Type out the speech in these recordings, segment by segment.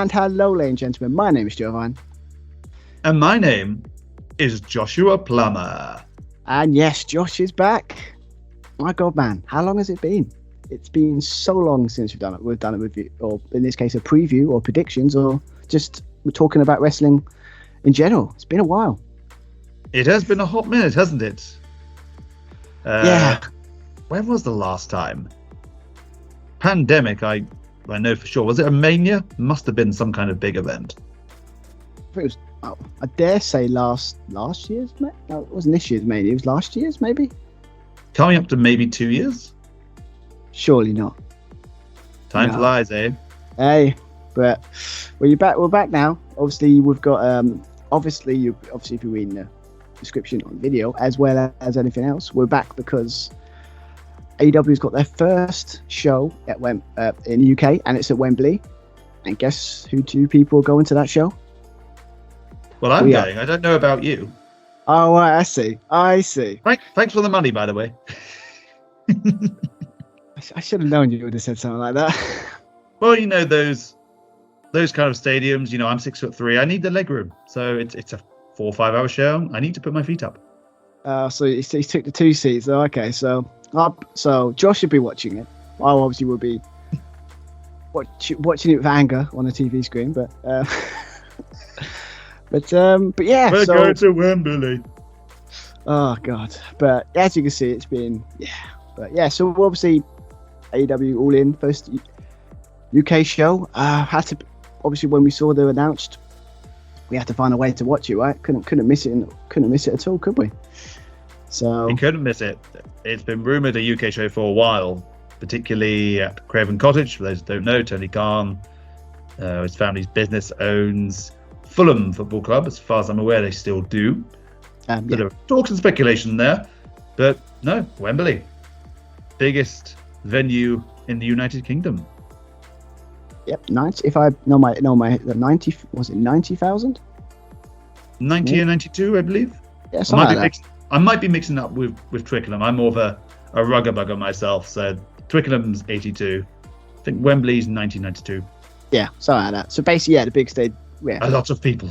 And hello, ladies and gentlemen. My name is Jovan. And my name is Joshua Plummer. And yes, Josh is back. My God, man, how long has it been? It's been so long since we've done it. We've done it with you, or in this case, a preview or predictions, or just we're talking about wrestling in general. It's been a while. It has been a hot minute, hasn't it? Yeah. When was the last time? Pandemic, I know for sure. Was it a Mania? Must have been some kind of big event. I think it was. Oh, I dare say last year's. No, it wasn't this year's. Maybe it was last year's. Maybe. Coming up to maybe 2 years. Surely not. Time flies, eh? Hey, but we're back now. Obviously, we've got obviously if you're reading the description on video as well as anything else, we're back because AEW's got their first show in the UK, and it's at Wembley. And guess who two people are going to that show? Well, I'm going. I don't know about you. Oh, I see. Thanks for the money, by the way. I should have known you would have said something like that. Well, you know, those kind of stadiums, you know, I'm 6'3". I need the leg room. So it's a 4 or 5 hour show. I need to put my feet up. So he took the 2 seats. Oh, okay, so Josh should be watching it. I obviously will be watching it with anger on the TV screen, but yeah. We're going to Wembley. Oh God! But as you can see, it's been So obviously, AEW All In first UK show. Had to obviously when we saw they were announced, we had to find a way to watch it. Right? Couldn't miss it. Couldn't miss it at all, could we? So we couldn't miss it. It's been rumoured a UK show for a while, particularly at Craven Cottage. For those who don't know, Tony Khan, his family's business owns Fulham Football Club. As far as I'm aware, they still do. Bit of talks and speculation there, but no, Wembley, biggest venue in the United Kingdom. Yep, 90. If I know my 90, was it 90,000? 90 and 92, I believe. Yeah, I might be mixing up with Twickenham. I'm more of a rugger bugger myself, so Twickenham's 82. I think Wembley's 1992. Yeah, something like that. So basically, the big stage. Yeah, a lot of people.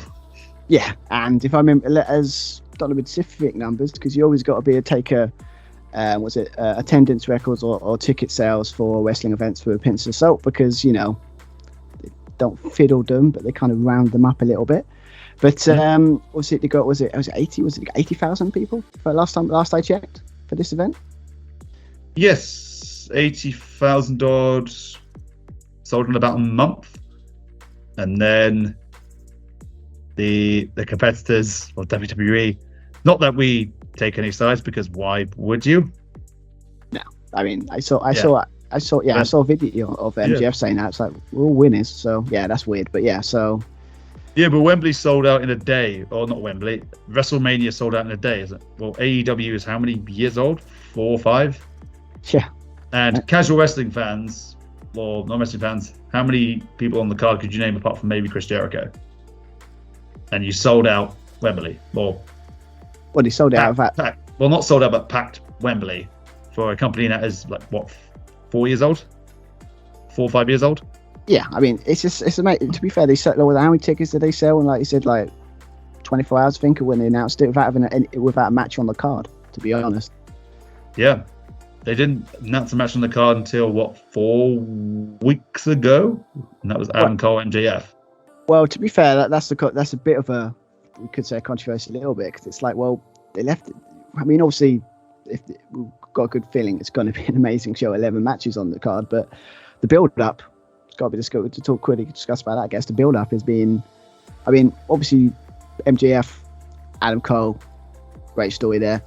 Yeah, and if I remember, as don't know with specific numbers, because you always got to be a taker. Attendance records or ticket sales for wrestling events for a pinch of salt, because they don't fiddle them, but they kind of round them up a little bit. But was it 80? Was it 80,000 people for last I checked for this event? Yes, 80,000 odd, sold in about a month, and then the competitors or WWE. Not that we take any sides, because why would you? No, I mean I saw a video of MJF saying that. It's like, we're all winners, so yeah, that's weird. But yeah, so yeah, but Wembley sold out in a day, or not Wembley, WrestleMania sold out in a day, is it? Well, AEW is how many years old? 4 or 5? Yeah. And casual wrestling fans, or non-wrestling fans, how many people on the card could you name apart from maybe Chris Jericho? And you sold out Wembley. Well, he sold out of that. Well, not sold out, but packed Wembley for a company that is 4 years old? 4 or 5 years old? Yeah, I mean, it's amazing. To be fair, they said, how many tickets did they sell? And like you said, 24 hours, I think, when they announced it, without a match on the card, to be honest. Yeah. They didn't announce a match on the card until, 4 weeks ago? And that was Adam Cole MJF. Well, to be fair, that's a bit of a, we could say, a controversy a little bit, because it's like, well, they left it. I mean, obviously, if we've got a good feeling it's going to be an amazing show, 11 matches on the card, but the build-up, it's got to be discussed, to talk quickly, discuss about that. I guess the build-up has been, I mean, obviously, MJF, Adam Cole, great story there.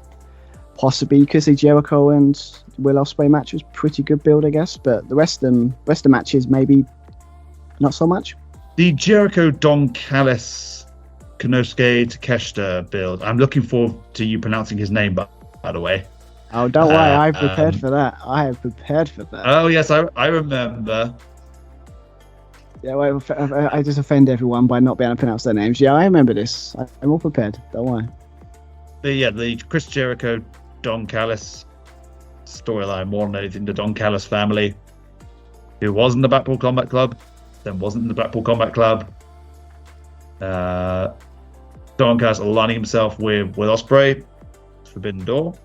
Possibly you could say Jericho and Will Ospreay match was pretty good build, I guess, but the rest of the matches maybe not so much. The Jericho Don Callis Konosuke Takeshita build. I'm looking forward to you pronouncing his name, by the way. Oh, don't worry, I've prepared for that. I have prepared for that. Oh, yes, I remember. Yeah, well, I just offend everyone by not being able to pronounce their names. Yeah, I remember this. I'm all prepared. Don't worry. The Chris Jericho Don Callis storyline, more than anything, the Don Callis family, who was in the Blackpool Combat Club, then wasn't in the Blackpool Combat Club. Don Callis aligning himself with Ospreay, Forbidden Door,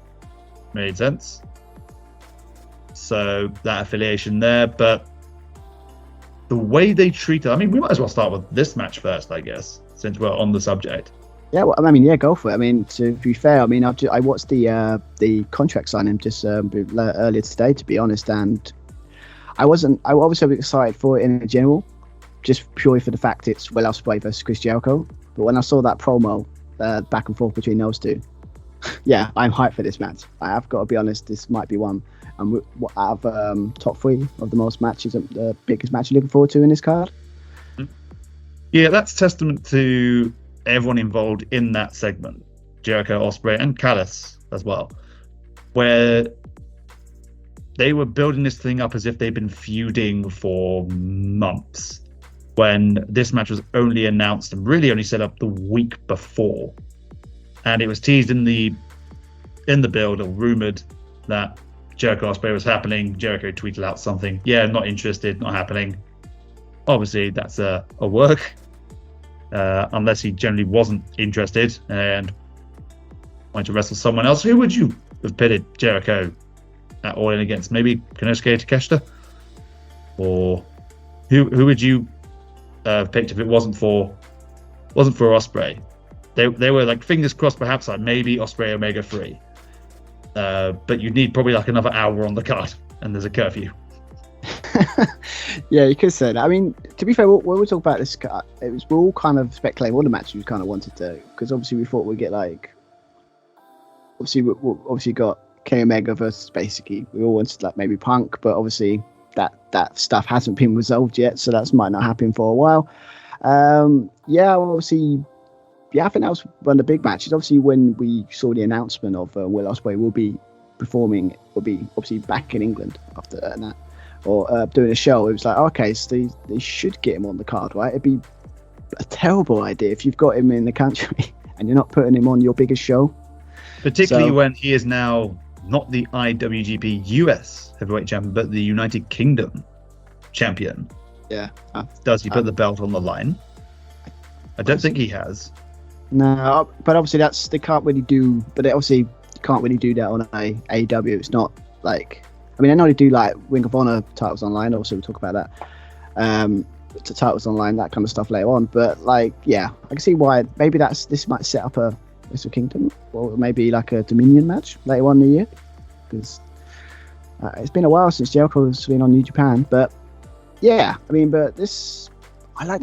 made sense. So that affiliation there, but the way they treated, I mean, we might as well start with this match first, I guess, since we're on the subject. Yeah, well, I mean, yeah, go for it. I mean, to be fair, I mean, I watched the contract signing just earlier today, to be honest, and I was excited for it in general, just purely for the fact it's Will Ospreay versus Chris Jericho. But when I saw that promo back and forth between those two, yeah, I'm hyped for this match. I have got to be honest, this might be one out of top 3 of the most matches, the biggest match you're looking forward to in this card. Yeah, that's testament to everyone involved in that segment, Jericho, Ospreay, and Callis as well, where they were building this thing up as if they'd been feuding for months, when this match was only announced and really only set up the week before. And it was teased in the build, or rumored, that Jericho Ospreay was happening. Jericho tweeted out something, yeah, not interested, not happening. Obviously, that's a work, unless he generally wasn't interested and wanted to wrestle someone else. Who would you have pitted Jericho at All In against? Maybe Konosuke Takeshita? Or who would you have picked if it wasn't for Ospreay? They were like, fingers crossed, perhaps like maybe Ospreay Omega 3. But you'd need probably like another hour on the card, and there's a curfew. Yeah, you could say that. I mean, to be fair, when we talk about this card, we're all kind of speculating all the matches we kind of wanted to, because obviously we thought we'd get like, obviously got Kenny Omega versus, basically we all wanted like maybe Punk, but obviously that stuff hasn't been resolved yet, so that might not happen for a while. Yeah, I think that was one of the big matches. Obviously, when we saw the announcement of Will Ospreay will be obviously back in England after that, or doing a show, it was like, okay, so they should get him on the card, right? It'd be a terrible idea if you've got him in the country and you're not putting him on your biggest show. Particularly when he is now not the IWGP US Heavyweight Champion, but the United Kingdom Champion. Yeah. Does he put the belt on the line? I don't think he has. No, but obviously they can't really do that on a AEW. It's not like, I mean, I know they do like Ring of Honor titles online. Also, we'll talk about that. The titles online, that kind of stuff later on. But like, yeah, I can see why. Maybe this might set up a Wrestle Kingdom, or maybe like a Dominion match later on in the year, because it's been a while since Jericho's been on New Japan. But yeah, I mean, but this, I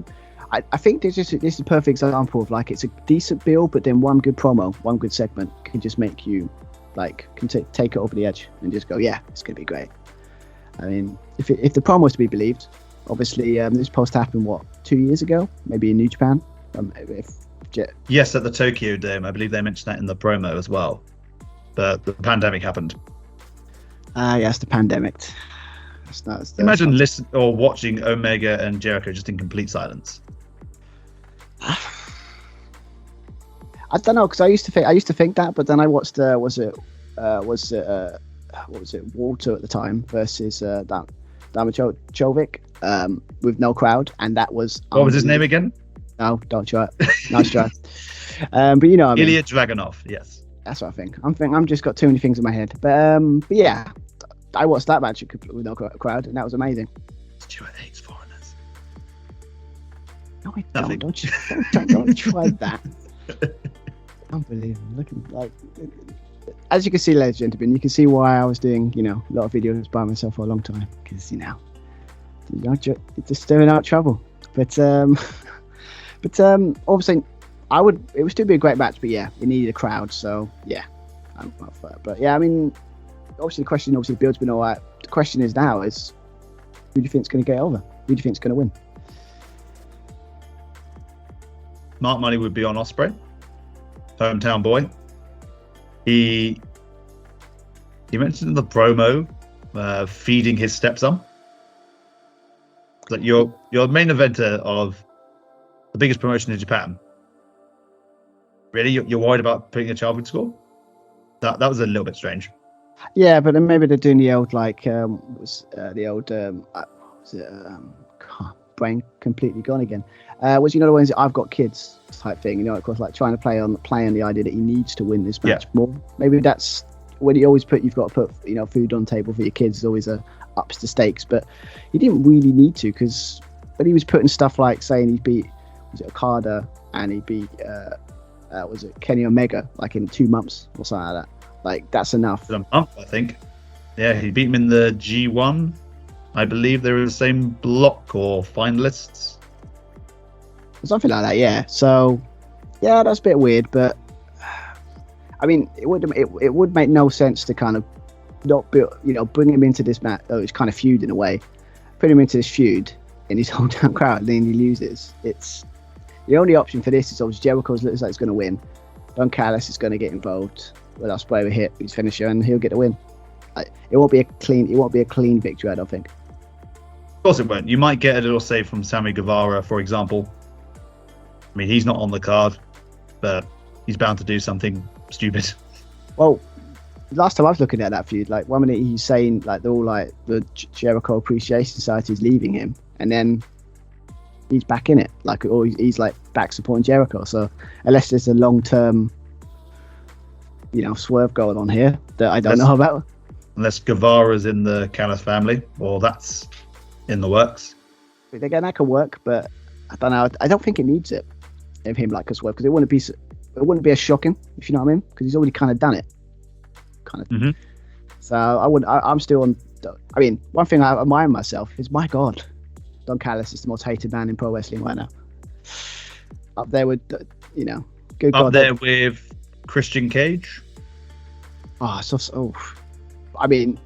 think this is a perfect example of like, it's a decent build, but then one good promo, one good segment can just make you like, can take it over the edge and just go, yeah, it's gonna be great. I mean, if the promo is to be believed, obviously this was supposed to happen 2 years ago, maybe in New Japan. Yes, at the Tokyo Dome, I believe they mentioned that in the promo as well. But the pandemic happened. Yes, the pandemic. Imagine listening or watching Omega and Jericho just in complete silence. I don't know, because I used to think that, but then I watched was it Walter at the time versus Damajovic with no crowd, and that was, what was his name again? No, don't try it. Nice try. But you know what I mean. Ilya Dragunov, yes. That's what I think. I'm just got too many things in my head. But yeah, I watched that match with no crowd, and that was amazing. Stuart hates foreigners. No, I don't. Don't try that. Unbelievable. Looking like, as you can see, ladies and gentlemen, you can see why I was doing, a lot of videos by myself for a long time, because it's just stirring out trouble. But obviously, it would still be a great match, but yeah, it needed a crowd, so yeah, I'm up for that. But yeah, I mean, obviously the build's been all right. The question is now who do you think's going to get over? Who do you think's going to win? Mark Money would be on Ospreay, hometown boy. He mentioned in the promo feeding his stepson. Like, you're main eventer of the biggest promotion in Japan. Really, you're worried about putting a child in school? That was a little bit strange. Yeah, but then maybe they're doing the old brain completely gone again. Was the ones that I've got kids type thing, of course, like trying to play on the idea that he needs to win this match more. Maybe that's when you've got to put food on the table for your kids is always ups the stakes, but he didn't really need to, because when he was putting stuff like saying he beat Okada and he beat Kenny Omega like in 2 months or something like that, like that's enough. A month, I think. Yeah, he beat him in the G1. I believe they were in the same block or finalists. Something like that, yeah. So, yeah, that's a bit weird, but I mean, it would make no sense to kind of not bring him into this match. Oh, it's kind of feud in a way. Put him into this feud in his hometown crowd, and then he loses. It's the only option for this is obviously Jericho looks like he's going to win. Don Callis is going to get involved. With Ospreay will hit his finisher, and he'll get the win. It won't be a clean victory, I don't think. Of course it won't. You might get a little save from Sammy Guevara, for example. I mean, he's not on the card, but he's bound to do something stupid. Well, last time I was looking at that feud, like 1 minute he's saying like they're all like the Jericho Appreciation Society is leaving him, and then he's back in it, like, or he's like back supporting Jericho. So unless there's a long-term, swerve going on here that I don't know about. Unless Guevara's in the Callis family, or that's in the works. Again, that could work, but I don't know. I don't think it needs it of him like a Swerve, because it wouldn't be as shocking, if you know what I mean, because he's already kind of done it. Mm-hmm. So I'm still on. I mean, one thing I admire myself is, my God, Don Callis is the most hated man in pro wrestling right now. Up there with, good Up God, there with Christian Cage. I mean,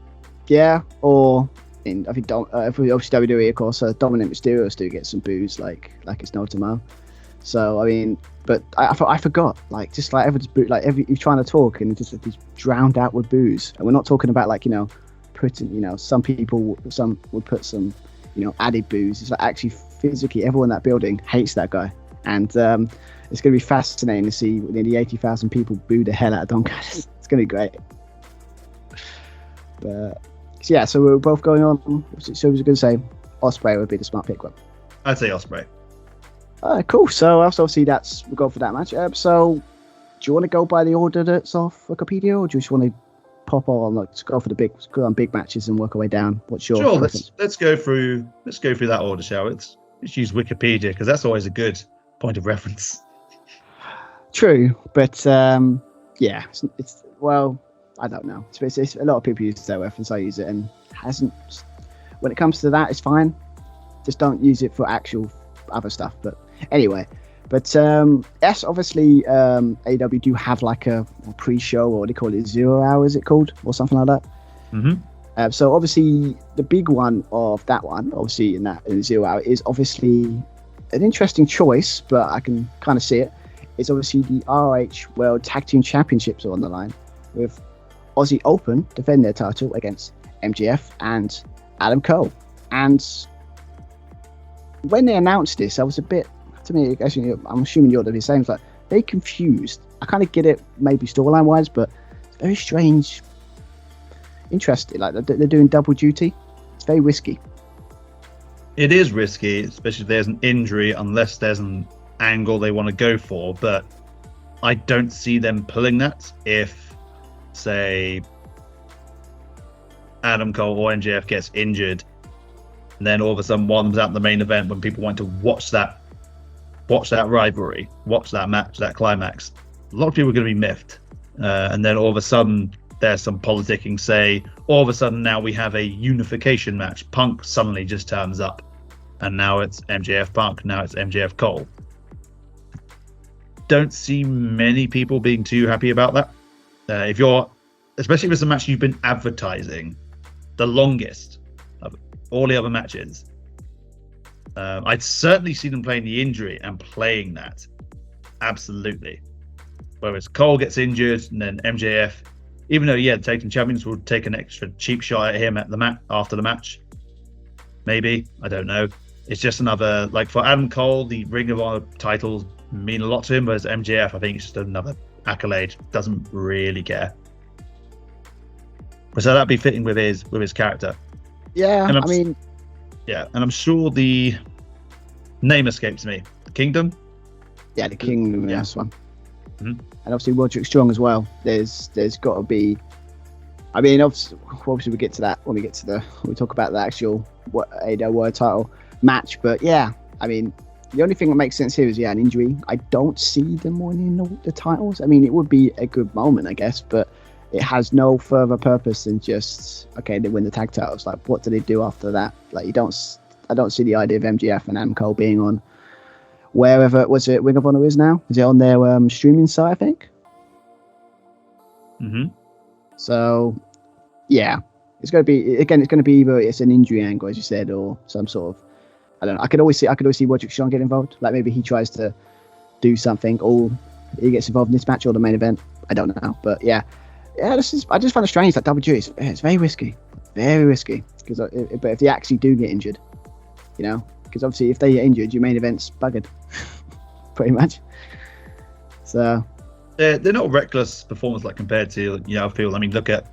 yeah, or I think obviously WWE, of course, Dominic Mysterio still gets some boos like it's no tomorrow. So I mean, but I forgot, like, just like everyone's you're trying to talk and just he's drowned out with boos, and we're not talking about like putting some would put some added boos. It's like actually physically everyone in that building hates that guy, and it's going to be fascinating to see nearly 80,000 people boo the hell out of Don Callis. It's going to be great. But yeah, so we were both going on. So I was going to say Ospreay would be the smart pick one. I'd say Ospreay. Cool. So obviously we'll go for that match. So do you want to go by the order that's off Wikipedia, or do you just want to pop on? Let's go for go on big matches and work our way down. What's your preference? Let's go through that order, shall we? Let's use Wikipedia, because that's always a good point of reference. True, but yeah, it's well, I don't know. It's a lot of people use that reference. I use it, and hasn't. When it comes to that, it's fine. Just don't use it for actual other stuff. But anyway, yes, obviously, AEW do have like a pre-show, or what they call it, 0 hour, is it called, or something like that. Mm-hmm. So obviously, the big one of that one, obviously in 0 hour, is obviously an interesting choice, but I can kind of see it. It's obviously the ROH World Tag Team Championships are on the line, with Aussie Open defend their title against MJF and Adam Cole. And when they announced this, I was a bit, to me, actually, I'm assuming you're the same, like, they confused. I kind of get it, maybe storyline wise, but it's very strange. Interesting, like they're doing double duty. It's very risky. It is risky, especially if there's an injury, unless there's an angle they want to go for. But I don't see them pulling that if, say, Adam Cole or MJF gets injured, and then all of a sudden one's out in the main event when people want to watch that rivalry, watch that match, that climax. A lot of people are going to be miffed, and then all of a sudden there's some politicking. Say, all of a sudden now we have a unification match. Punk suddenly just turns up, and now it's MJF Punk. Now it's MJF Cole. Don't see many people being too happy about that. Especially if it's a match you've been advertising the longest of all the other matches. I'd certainly see them playing the injury and playing that. Absolutely. Whereas Cole gets injured, and then MJF, even though, the tag team champions will take an extra cheap shot at him at the after the match. Maybe. I don't know. It's just another, like, for Adam Cole, the Ring of Honor titles mean a lot to him, whereas MJF, I think it's just another accolade. Doesn't really care. So that'd be fitting with his character. Yeah, and I'm sure the Name escapes me. Kingdom? Yeah, the King. Yeah. That's one. Mhm. And obviously Roderick Strong as well. There's got to be. I mean, obviously we get to that when we talk about the actual AEW World Title match. But yeah, I mean, the only thing that makes sense here is an injury. I don't see them winning the titles. I mean, it would be a good moment, I guess, but it has no further purpose than just they win the tag titles. Like, what do they do after that? Like, I don't see the idea of MGF and Adam Cole being on wherever Ring of Honor is now. Is it on their streaming site? I think. Mm-hmm. So, yeah, it's going to be either it's an injury angle, as you said, or some sort of, I don't know. I could always see Roderick Strong get involved. Like, maybe he tries to do something, or he gets involved in this match or the main event. I don't know, but yeah. I just find it strange that WWE it's very risky, because but if they actually do get injured, because obviously if they get injured, your main event's buggered, pretty much. So. They're not reckless performance like compared to I feel. I mean, look at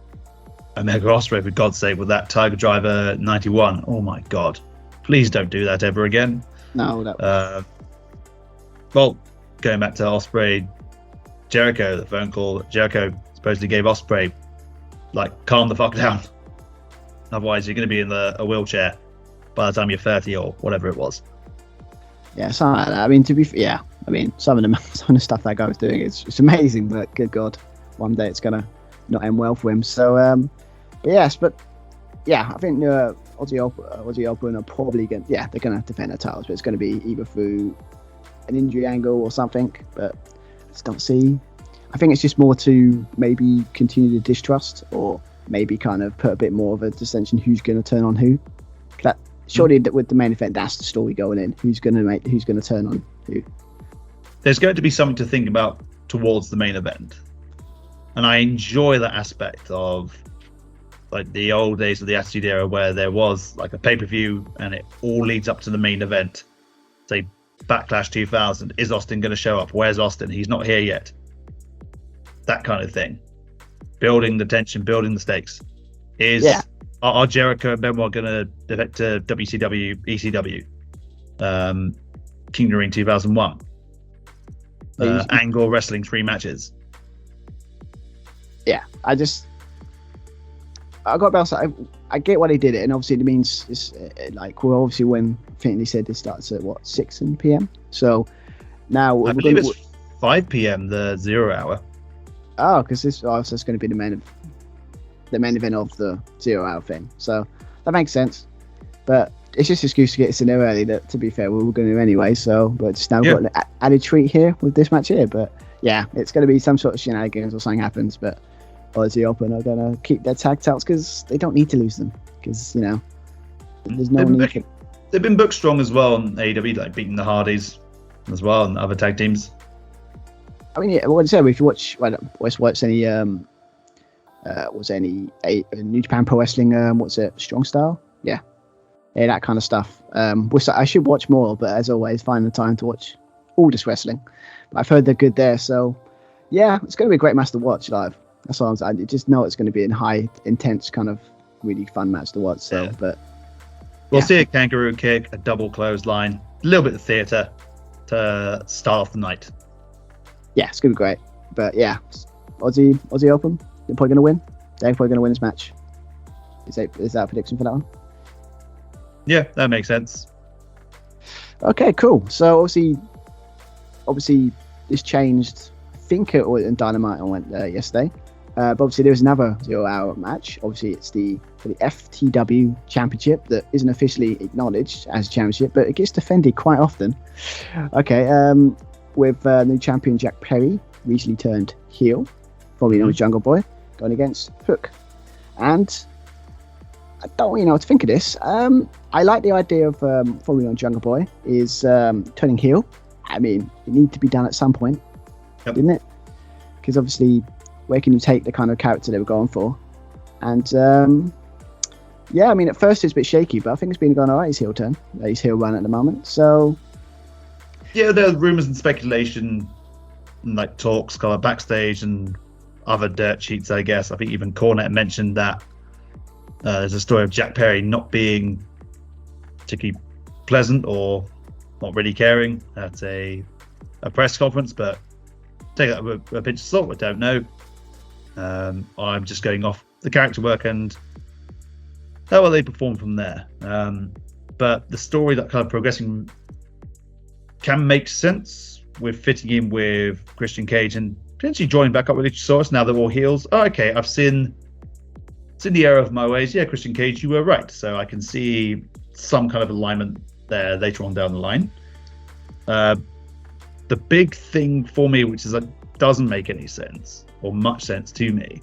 Omega Ospreay, for God's sake, with that Tiger Driver 91. Oh my God, please don't do that ever again. No. Well, going back to Ospreay, Jericho, the phone call that Jericho supposedly gave Ospreay, like, calm the fuck down. Otherwise, you're going to be in a wheelchair by the time you're 30 or whatever it was. Yeah, something like that. I mean, some of the stuff that guy was doing, it's amazing, but good God, one day it's gonna not end well for him. So, I think Aussie Open are probably they're gonna defend their titles, but it's gonna be either through an injury angle or something. But I just don't see. I think it's just more to maybe continue the distrust, or maybe kind of put a bit more of a dissension. Who's gonna turn on who? Surely with the main event, that's the story going in. Who's gonna turn on who? There's going to be something to think about towards the main event, and I enjoy that aspect of like the old days of the Attitude Era, where there was like a pay-per-view and it all leads up to the main event. Say Backlash 2000, is Austin going to show up? Where's Austin? He's not here yet. That kind of thing, building the tension, building the stakes. Are Jericho and Benoit going to defect to WCW, ECW, King of the Ring 2001, Angle Wrestling 3 matches? Yeah, I got about. I get why they did it, and obviously it means it's obviously when I think they said this starts at 6 p.m. So now I believe it's 5 p.m. the 0 hour. Oh, because it's going to be the main event of the 0 hour thing. So that makes sense. But it's just an excuse to get us in there early. That, to be fair, we were going to anyway. So, but just now we've got an added treat here with this match here. But yeah, it's going to be some sort of shenanigans or something happens. But Aussie Open are going to keep their tag titles because they don't need to lose them. Because there's no need. They've been booked strong as well on AEW, like beating the Hardys as well and other tag teams. I mean, yeah. What I say, if you watch any New Japan Pro Wrestling, Strong Style? Yeah, that kind of stuff. Which I should watch more, but as always, find the time to watch all this wrestling. But I've heard they're good there, so yeah, it's going to be a great match to watch live. That's all I just know it's going to be a high, intense, kind of really fun match to watch. So, but we'll see a kangaroo kick, a double clothesline, a little bit of theatre to start off the night. Yeah, it's going to be great. But yeah, Aussie Open, they're probably going to win. They're probably going to win this match. Is that a prediction for that one? Yeah, that makes sense. Okay, cool. So obviously this changed. I think it was in Dynamite and went yesterday. But obviously there was another 0 hour match. Obviously it's for the FTW Championship that isn't officially acknowledged as a championship, but it gets defended quite often. Okay, with new champion Jack Perry recently turned heel, probably known as Jungle Boy, going against Hook. And I don't really know what to think of this. I like the idea of following on Jungle Boy is turning heel. I mean, it needed to be done at some point, didn't it? Because obviously, where can you take the kind of character they were going for? And yeah, I mean, at first it's a bit shaky, but I think it's been going all right, his heel turn, his heel run at the moment. So yeah, there are rumours and speculation and like talks kind of backstage and other dirt sheets, I guess. I think even Cornette mentioned that there's a story of Jack Perry not being particularly pleasant or not really caring at a press conference, but take that with a pinch of salt. I don't know. I'm just going off the character work and how well they perform from there. But the story that kind of progressing can make sense with fitting in with Christian Cage and potentially joining back up with Luchasaurus now they're all heels. Oh, okay, I've seen the error of my ways. Yeah, Christian Cage, you were right. So I can see some kind of alignment there later on down the line. The big thing for me, which is that doesn't make any sense or much sense to me,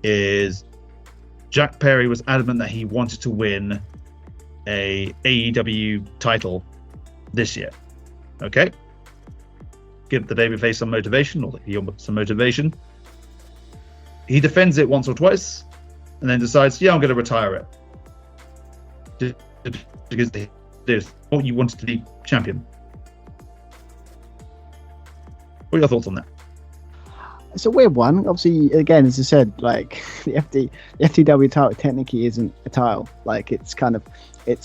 is Jack Perry was adamant that he wanted to win a AEW title this year. Okay, give the babyface some motivation, or the heel some motivation. He defends it once or twice, and then decides, yeah, I'm going to retire it because this what you wanted to be champion. What are your thoughts on that? It's a weird one. Obviously, again, as I said, like the FTW title technically isn't a title. Like it's kind of,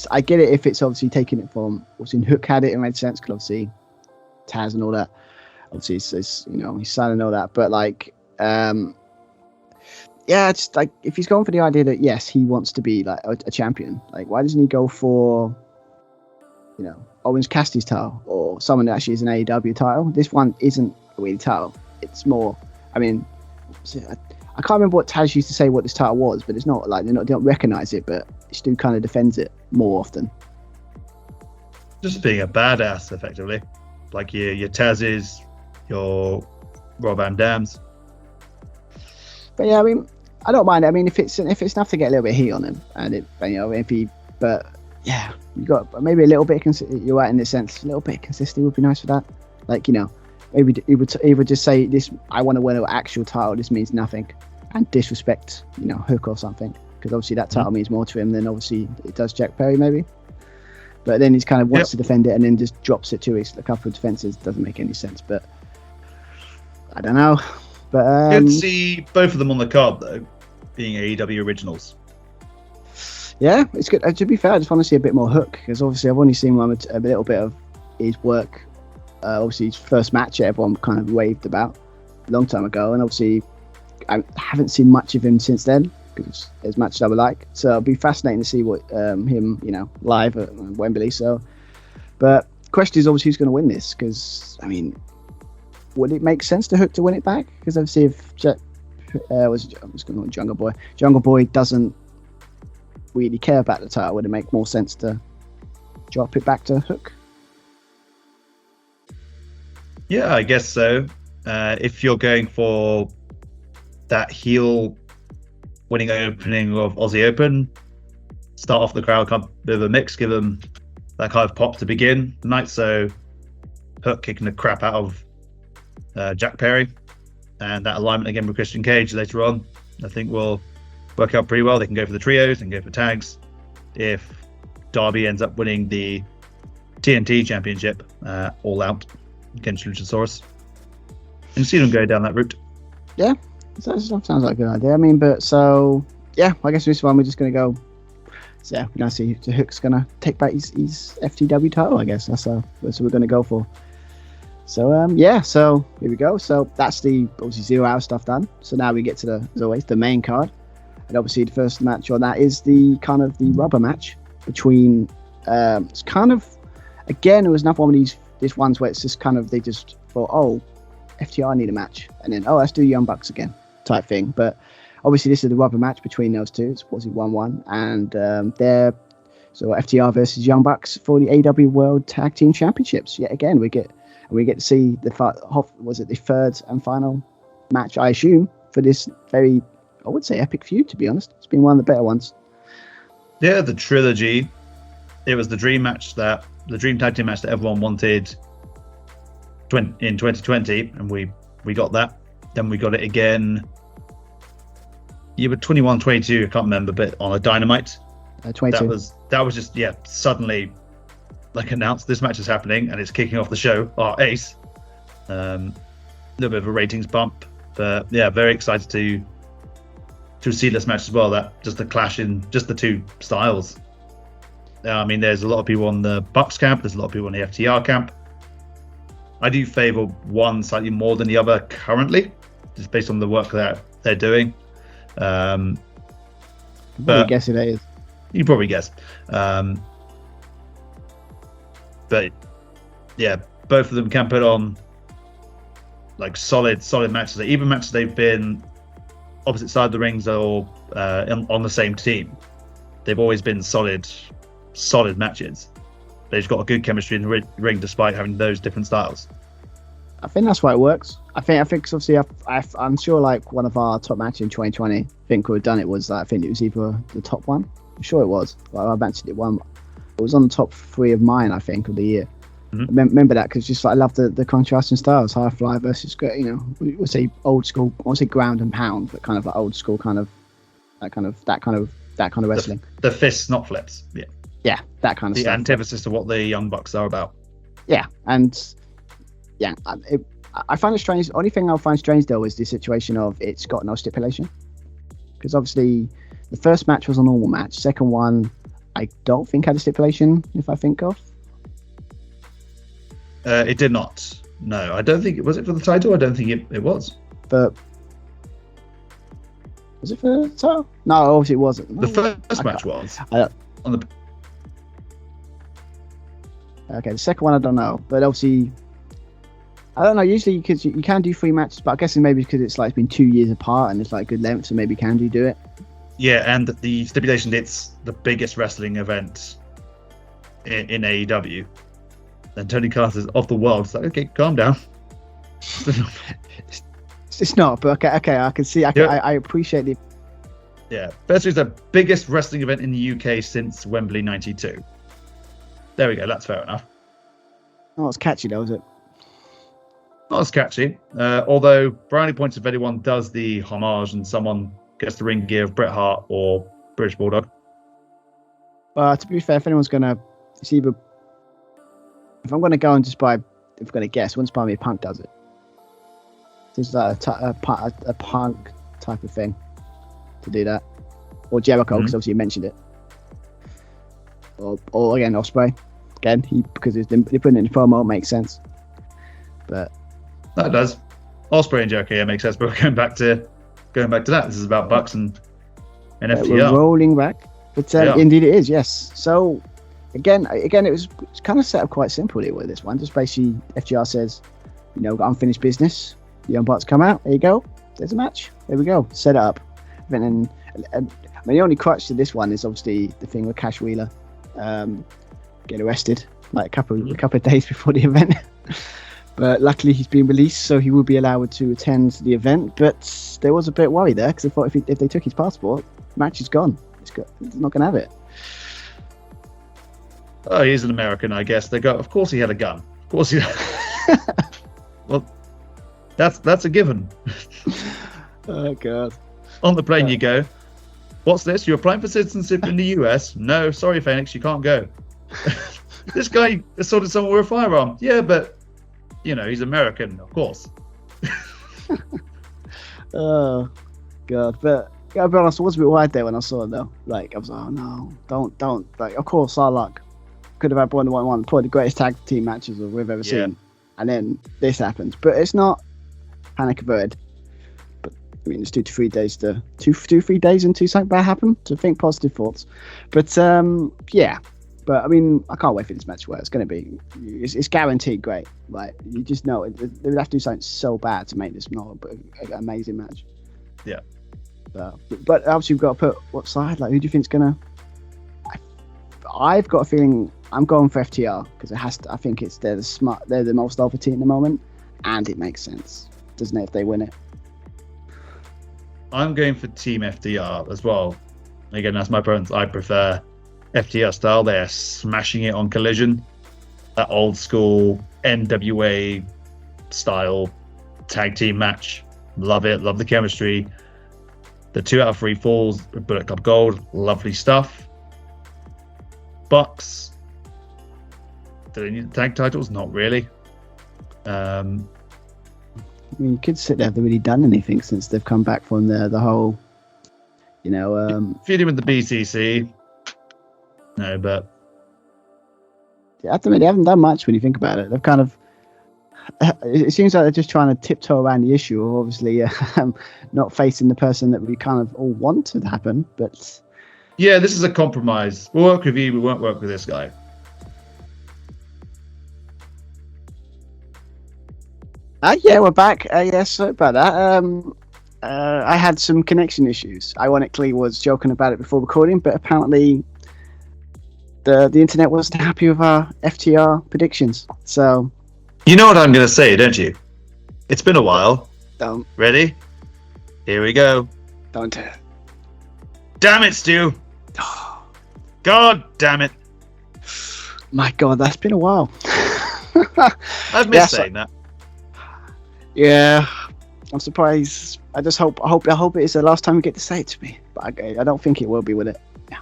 I get it if it's obviously taking it from, obviously Hook had it, made sense because obviously Taz and all that. Obviously, it's his son and all that. But like, yeah, it's like if he's going for the idea that yes, he wants to be like a champion. Like, why doesn't he go for, Orange Cassidy's title or someone that actually is an AEW title? This one isn't a really title. It's more. I mean, I can't remember what Taz used to say what this title was, but it's not like they don't recognize it, but Stu kind of defends it more often. Just being a badass, effectively, like your Taz's, your Rob Van Dam's. But yeah, I mean, I don't mind. I mean, if it's enough to get a little bit of heat on him, and but yeah, you got maybe a little bit. You're right in this sense. A little bit of consistency would be nice for that. Like maybe he would just say this. I want to win an actual title. This means nothing, and disrespect Hook or something, because obviously that title means more to him than obviously it does Jack Perry maybe. But then he's kind of wants to defend it and then just drops it to a couple of defenses. Doesn't make any sense. But I don't know. But good to see both of them on the card though, being AEW originals. Yeah, it's good. To be fair, I just want to see a bit more Hook, because obviously I've only seen a little bit of his work. Obviously his first match everyone kind of raved about a long time ago, and obviously I haven't seen much of him since then, because there's matches I would like. So it'll be fascinating to see what him live at Wembley. So, but the question is obviously who's going to win this, because I mean, would it make sense to Hook to win it back? Because obviously if Jungle Boy doesn't really care about the title, would it make more sense to drop it back to Hook? Yeah, I guess so. If you're going for that heel winning opening of Aussie Open, start off the crowd kind of bit of a mix, give them that kind of pop to begin the night. So Hook kicking the crap out of Jack Perry, and that alignment again with Christian Cage later on, I think will work out pretty well. They can go for the trios and go for tags. If Darby ends up winning the TNT Championship all out against Luchasaurus, and see them go down that route. Yeah, that sounds like a good idea. I mean, but so yeah, I guess this one we're just going to go. So yeah, we're going to see the Hook's going to take back his FTW title. I guess that's what we're going to go for. So yeah, so here we go. So that's the obviously 0 hour stuff done. So now we get to as always the main card, and obviously the first match on that is the kind of the rubber match between. It's kind of again it was another one of these ones where it's just kind of they just thought, oh, FTR need a match, and then let's do Young Bucks again type thing. But obviously this is the rubber match between those two. It's 1-1, and they're so FTR versus Young Bucks for the AEW World Tag Team Championships. Yet again, we get to see the third and final match, I assume, for this very, I would say, epic feud. To be honest, it's been one of the better ones. Yeah, the trilogy. It was the dream tag team match that everyone wanted in 2020, and we got that. Then we got it again. You were 21, 22, I can't remember, but on a Dynamite. 22. That was just suddenly like announced this match is happening and it's kicking off the show. Our ace. A little bit of a ratings bump, but yeah, very excited to see this match as well. That just the clash in just the two styles. I mean, there's a lot of people on the Bucks camp. There's a lot of people on the FTR camp. I do favour one slightly more than the other currently, just based on the work that they're doing. But I guess it is. You probably guess. But yeah, both of them can put on like solid matches. Even matches they've been opposite side of the rings or on the same team, they've always been solid matches. They've got a good chemistry in the ring despite having those different styles. I think that's why it works. I think obviously I'm sure like one of our top matches in 2020, I think would have done it was I think it was either the top one. I'm sure it was. Like, I mentioned it one. It was on the top 3 of mine, I think, of the year. Mm-hmm. Remember that because just like I love the contrasting styles, high fly versus we would say old school. I won't say ground and pound, but kind of like old school that kind of wrestling. The fists, not flips. Yeah, that kind of the stuff. The antithesis to what the Young Bucks are about. Yeah, and yeah, I find it strange. The only thing I find strange though is the situation of it's got no stipulation, because obviously the first match was a normal match. Second one, I don't think had a stipulation. If I think of, it did not. No, I don't think it was. It for the title? I don't think it was. But was it for the title? No, obviously it wasn't. No, the first match was on the. Okay, the second one I don't know, but obviously I don't know. Usually because you can do 3 matches, but I guess maybe because it's been 2 years apart and it's good length, so maybe can do it. Yeah, and the stipulation, it's the biggest wrestling event in AEW. And Tony Khan says, of the world. It's like, okay, calm down. It's not, but okay, I can see. I appreciate it. Yeah, basically it's the biggest wrestling event in the UK since Wembley '92. There we go, that's fair enough. Oh, it's catchy though, is it? Not as catchy. Although, brownie points if anyone does the homage and someone gets the ring gear of Bret Hart or British Bulldog. Well, to be fair, if anyone's going to... If I'm going to go and just buy... If I'm going to guess, wouldn't buy me Punk does it. Seems like a Punk type of thing to do that. Or Jericho, because obviously you mentioned it. Or again, Ospreay. Again, because they put it in the promo, it makes sense. But... That does. Ospreay and Jericho, makes sense, but we're going back to that. This is about Bucks and FTR. We're rolling back. But indeed it is, yes. So, again, it's kind of set up quite simply with this one. Just basically, FTR says, got unfinished business. The Young Bucks come out. There you go. There's a match. There we go. Set it up. And the only crutch to this one is obviously the thing with Cash Wheeler get arrested a couple of days before the event. But luckily he's been released, so he will be allowed to attend the event. But there was a bit worried there because I thought if they took his passport, the match is gone. He's not going to have it. Oh, he's an American, I guess. Of course he had a gun. Of course he. Well, that's a given. Oh God. On the plane you go. What's this? You're applying for citizenship in the US? No, sorry, Phoenix, you can't go. This guy assaulted someone with a firearm. Yeah, but he's American, of course. Oh God, but I'll be honest, I was a bit worried there when I saw it though. I was like, oh no, don't. Of course, our luck could have had probably the greatest tag team matches we've ever seen, and then this happens. But it's not panic averted. But I mean, it's 2 to 3 days to 3 days until something bad happen. To think positive thoughts. But yeah. But I mean, I can't wait for this match where it's going to be. It's guaranteed great. You just know they would have to do something so bad to make this not an amazing match. Yeah. But obviously we've got to put what side. Who do you think's going to? I've got a feeling I'm going for FTR because it has to. I think they're the most over team at the moment, and it makes sense, doesn't it? If they win it. I'm going for Team FTR as well. Again, that's my preference. I prefer FTR style. They're smashing it on Collision. That old school NWA style tag team match. Love it. Love the chemistry. The 2 out of 3 falls, Bullet Club Gold. Lovely stuff. Bucks. Do they need the tag titles? Not really. I mean, you could sit there. Have they really done anything since they've come back from the whole, feuding with the BCC. No, but I mean, they haven't done much when you think about it. They've kind of. It seems like they're just trying to tiptoe around the issue of obviously not facing the person that we kind of all want to happen. But yeah, this is a compromise. We'll work with you. We won't work with this guy. Yeah, we're back. Yes, sorry about that. I had some connection issues. Ironically, was joking about it before recording, but apparently the internet wasn't happy with our FTR predictions. So you know what I'm going to say, don't you? It's been a while. Don't. Ready? Here we go. Don't do it. Damn it, Stu. God damn it. My God, that's been a while. I've missed saying that. Yeah, I'm surprised. I hope it is the last time you get to say it to me. But I don't think it will be, will it? Yeah.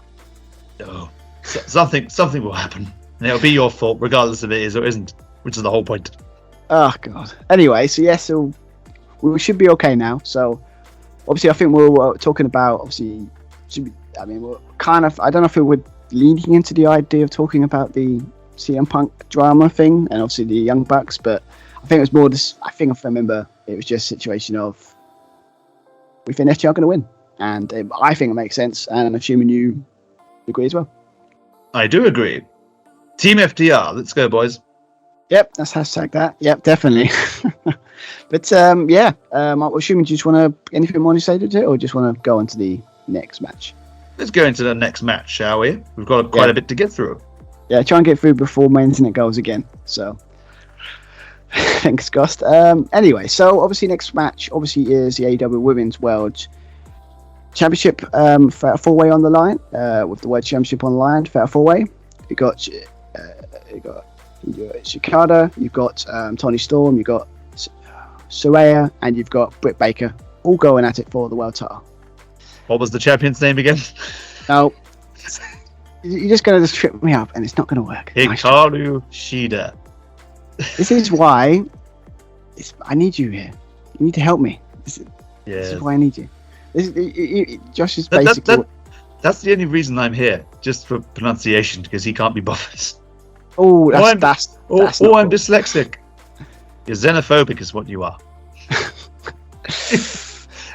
No. Something will happen. And it'll be your fault, regardless if it is or isn't, which is the whole point. Oh, God. Anyway, so we should be okay now. So, obviously, I think we're talking about, obviously, we're kind of, I don't know if we're leaning into the idea of talking about the CM Punk drama thing and obviously the Young Bucks, but I think it was more this, I think if I remember, it was just a situation of we think FTR are going to win. And I think it makes sense, and I'm assuming you agree as well. I do agree. Team FTR, let's go, boys. Yep, let's hashtag that. Yep, definitely. But I'm assuming you just want to, anything more to say to it, or just want to go into the next match? Let's go into the next match, shall we? We've got quite a bit to get through. Yeah, try and get through before my internet goes again. So, thanks, Ghost. Anyway, so obviously next match obviously is the AEW Women's World Championship Fatal 4-Way on the line, with the word championship on the line, Fatal 4-Way. You got Shikada, you've got Toni Storm, you've got Saraya, and you've got Britt Baker, all going at it for the world title. What was the champion's name again? No, you're just going to trip me up, and it's not going to work. Hikaru Shida. This is why I need you here. You need to help me. This is why I need you. Josh is basically... That's the only reason I'm here, just for pronunciation, because he can't be bothered. Oh, that's I'm cool. dyslexic. You're xenophobic is what you are.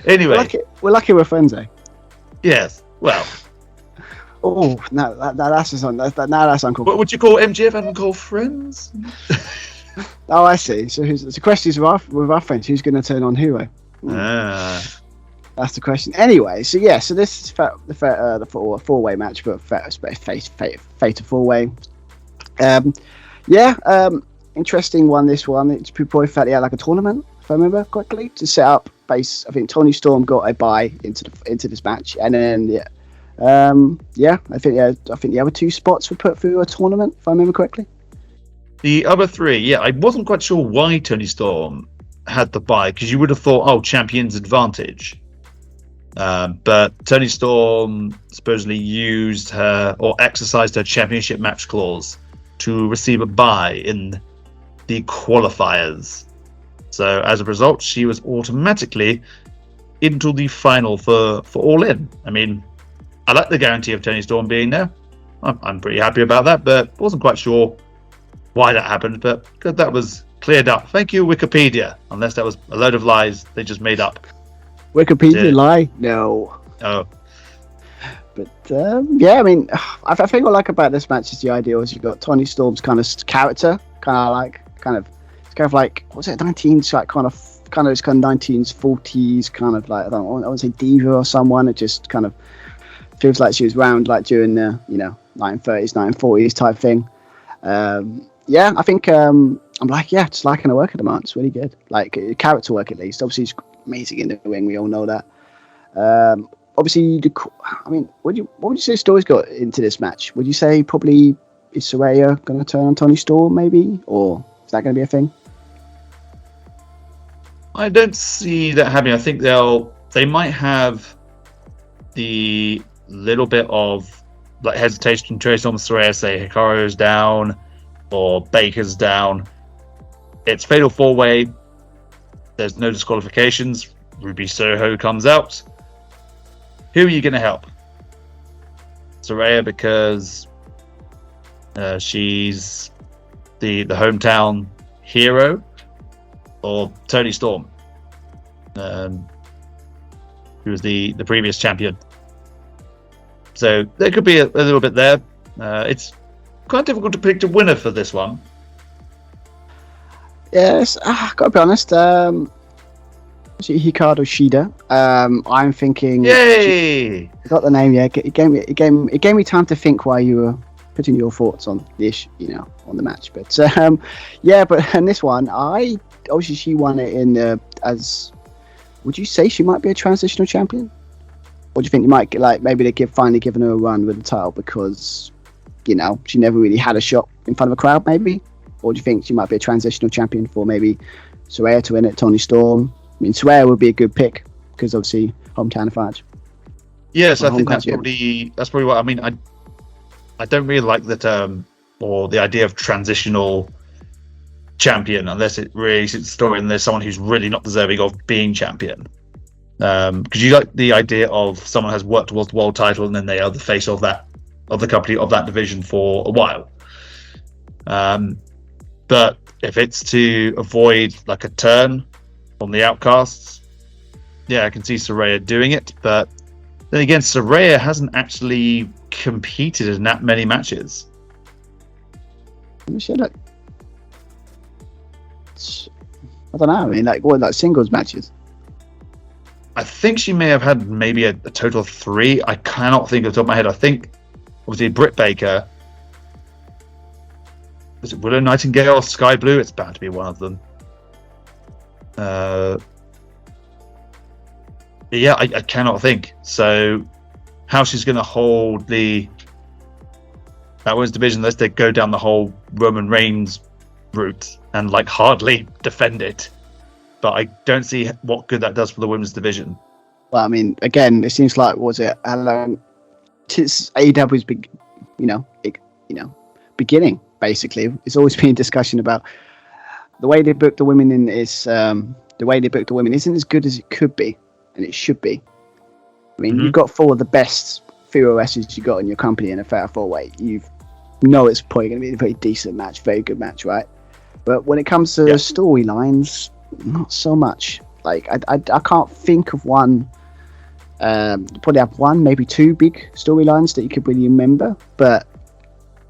Anyway. We're lucky we're friends, eh? Yes, well. Oh, no, that's uncool. What would you call MJF and call friends? Oh, I see. So the question is with our friends, who's going to turn on who? That's the question. Anyway, so this is the four-way match, but fatal four-way. Interesting one. This one, it's probably felt like a tournament, if I remember correctly, to set up base. I think Toni Storm got a bye into this match, and then I think the other two spots were put through a tournament, if I remember correctly. The other three, I wasn't quite sure why Toni Storm had the bye, because you would have thought, champion's advantage. But Toni Storm supposedly used her or exercised her championship match clause to receive a bye in the qualifiers. So as a result, she was automatically into the final for All In. I mean, I like the guarantee of Toni Storm being there. I'm pretty happy about that, but wasn't quite sure why that happened. But good, that was cleared up. Thank you, Wikipedia. Unless that was a load of lies they just made up. Wikipedia lie? No. Oh. But I mean, I think what I like about this match is the idea is you've got Toni Storm's kind of character, it's kind of like what's it, 19s, like kind of 19s, 40s, kind of like I wouldn't say diva or someone. It just kind of feels like she was around like during the 1930s, 1940s type thing. I think I'm just liking her work at the moment. It's really good, like character work at least. Obviously, she's amazing in the ring. We all know that. Obviously, what would you say story's got into this match? Would you say probably is Saraya going to turn on Toni Storm, maybe, or is that going to be a thing? I don't see that happening. I think they might have the little bit of like hesitation to trace on Saraya, say Hikaru's down or Baker's down. It's fatal 4-way. There's no disqualifications. Ruby Soho comes out. Who are you going to help? Saraya, because she's the hometown hero, or Tony Storm, who was the previous champion. So there could be a little bit there. It's quite difficult to predict a winner for this one. Yes, gotta be honest. Hikaru Shida. I'm thinking. Yay! Got the name. Yeah, it gave me time to think while you were putting your thoughts on the issue, on the match. But yeah, but in this one, obviously she won it in as. Would you say she might be a transitional champion? Or do you think you might maybe they finally given her a run with the title because, she never really had a shot in front of a crowd, maybe? Or do you think she might be a transitional champion for maybe Saraya to win it, Tony Storm? I mean, Saraya would be a good pick because obviously hometown advantage. Yes, I think that's probably what I mean. I don't really like the term or the idea of transitional champion unless it really suits the story and there's someone who's really not deserving of being champion. Because you like the idea of someone has worked towards the world title and then they are the face of the company of that division for a while. But if it's to avoid like a turn on the Outcasts, yeah, I can see Saraya doing it. But then again, Saraya hasn't actually competed in that many matches. Let me see, look. I don't know. I mean, like singles matches. I think she may have had maybe a total of 3. I cannot think off the top of my head. I think obviously Britt Baker. Was it Willow Nightingale or Sky Blue? It's bound to be one of them. Yeah, I cannot think. So how she's going to hold that women's division unless they go down the whole Roman Reigns route and hardly defend it. But I don't see what good that does for the women's division. Well, I mean, again, it seems like Allin, since AEW's beginning, basically, it's always been a discussion about the way they book the women isn't as good as it could be, and it should be. I mean, you've got 4 of the best female wrestlers you got in your company in a fair 4-way. It's probably going to be a very decent match, very good match, right? But when it comes to storylines, not so much. I can't think of one. Probably have 1, maybe 2 big storylines that you could really remember. But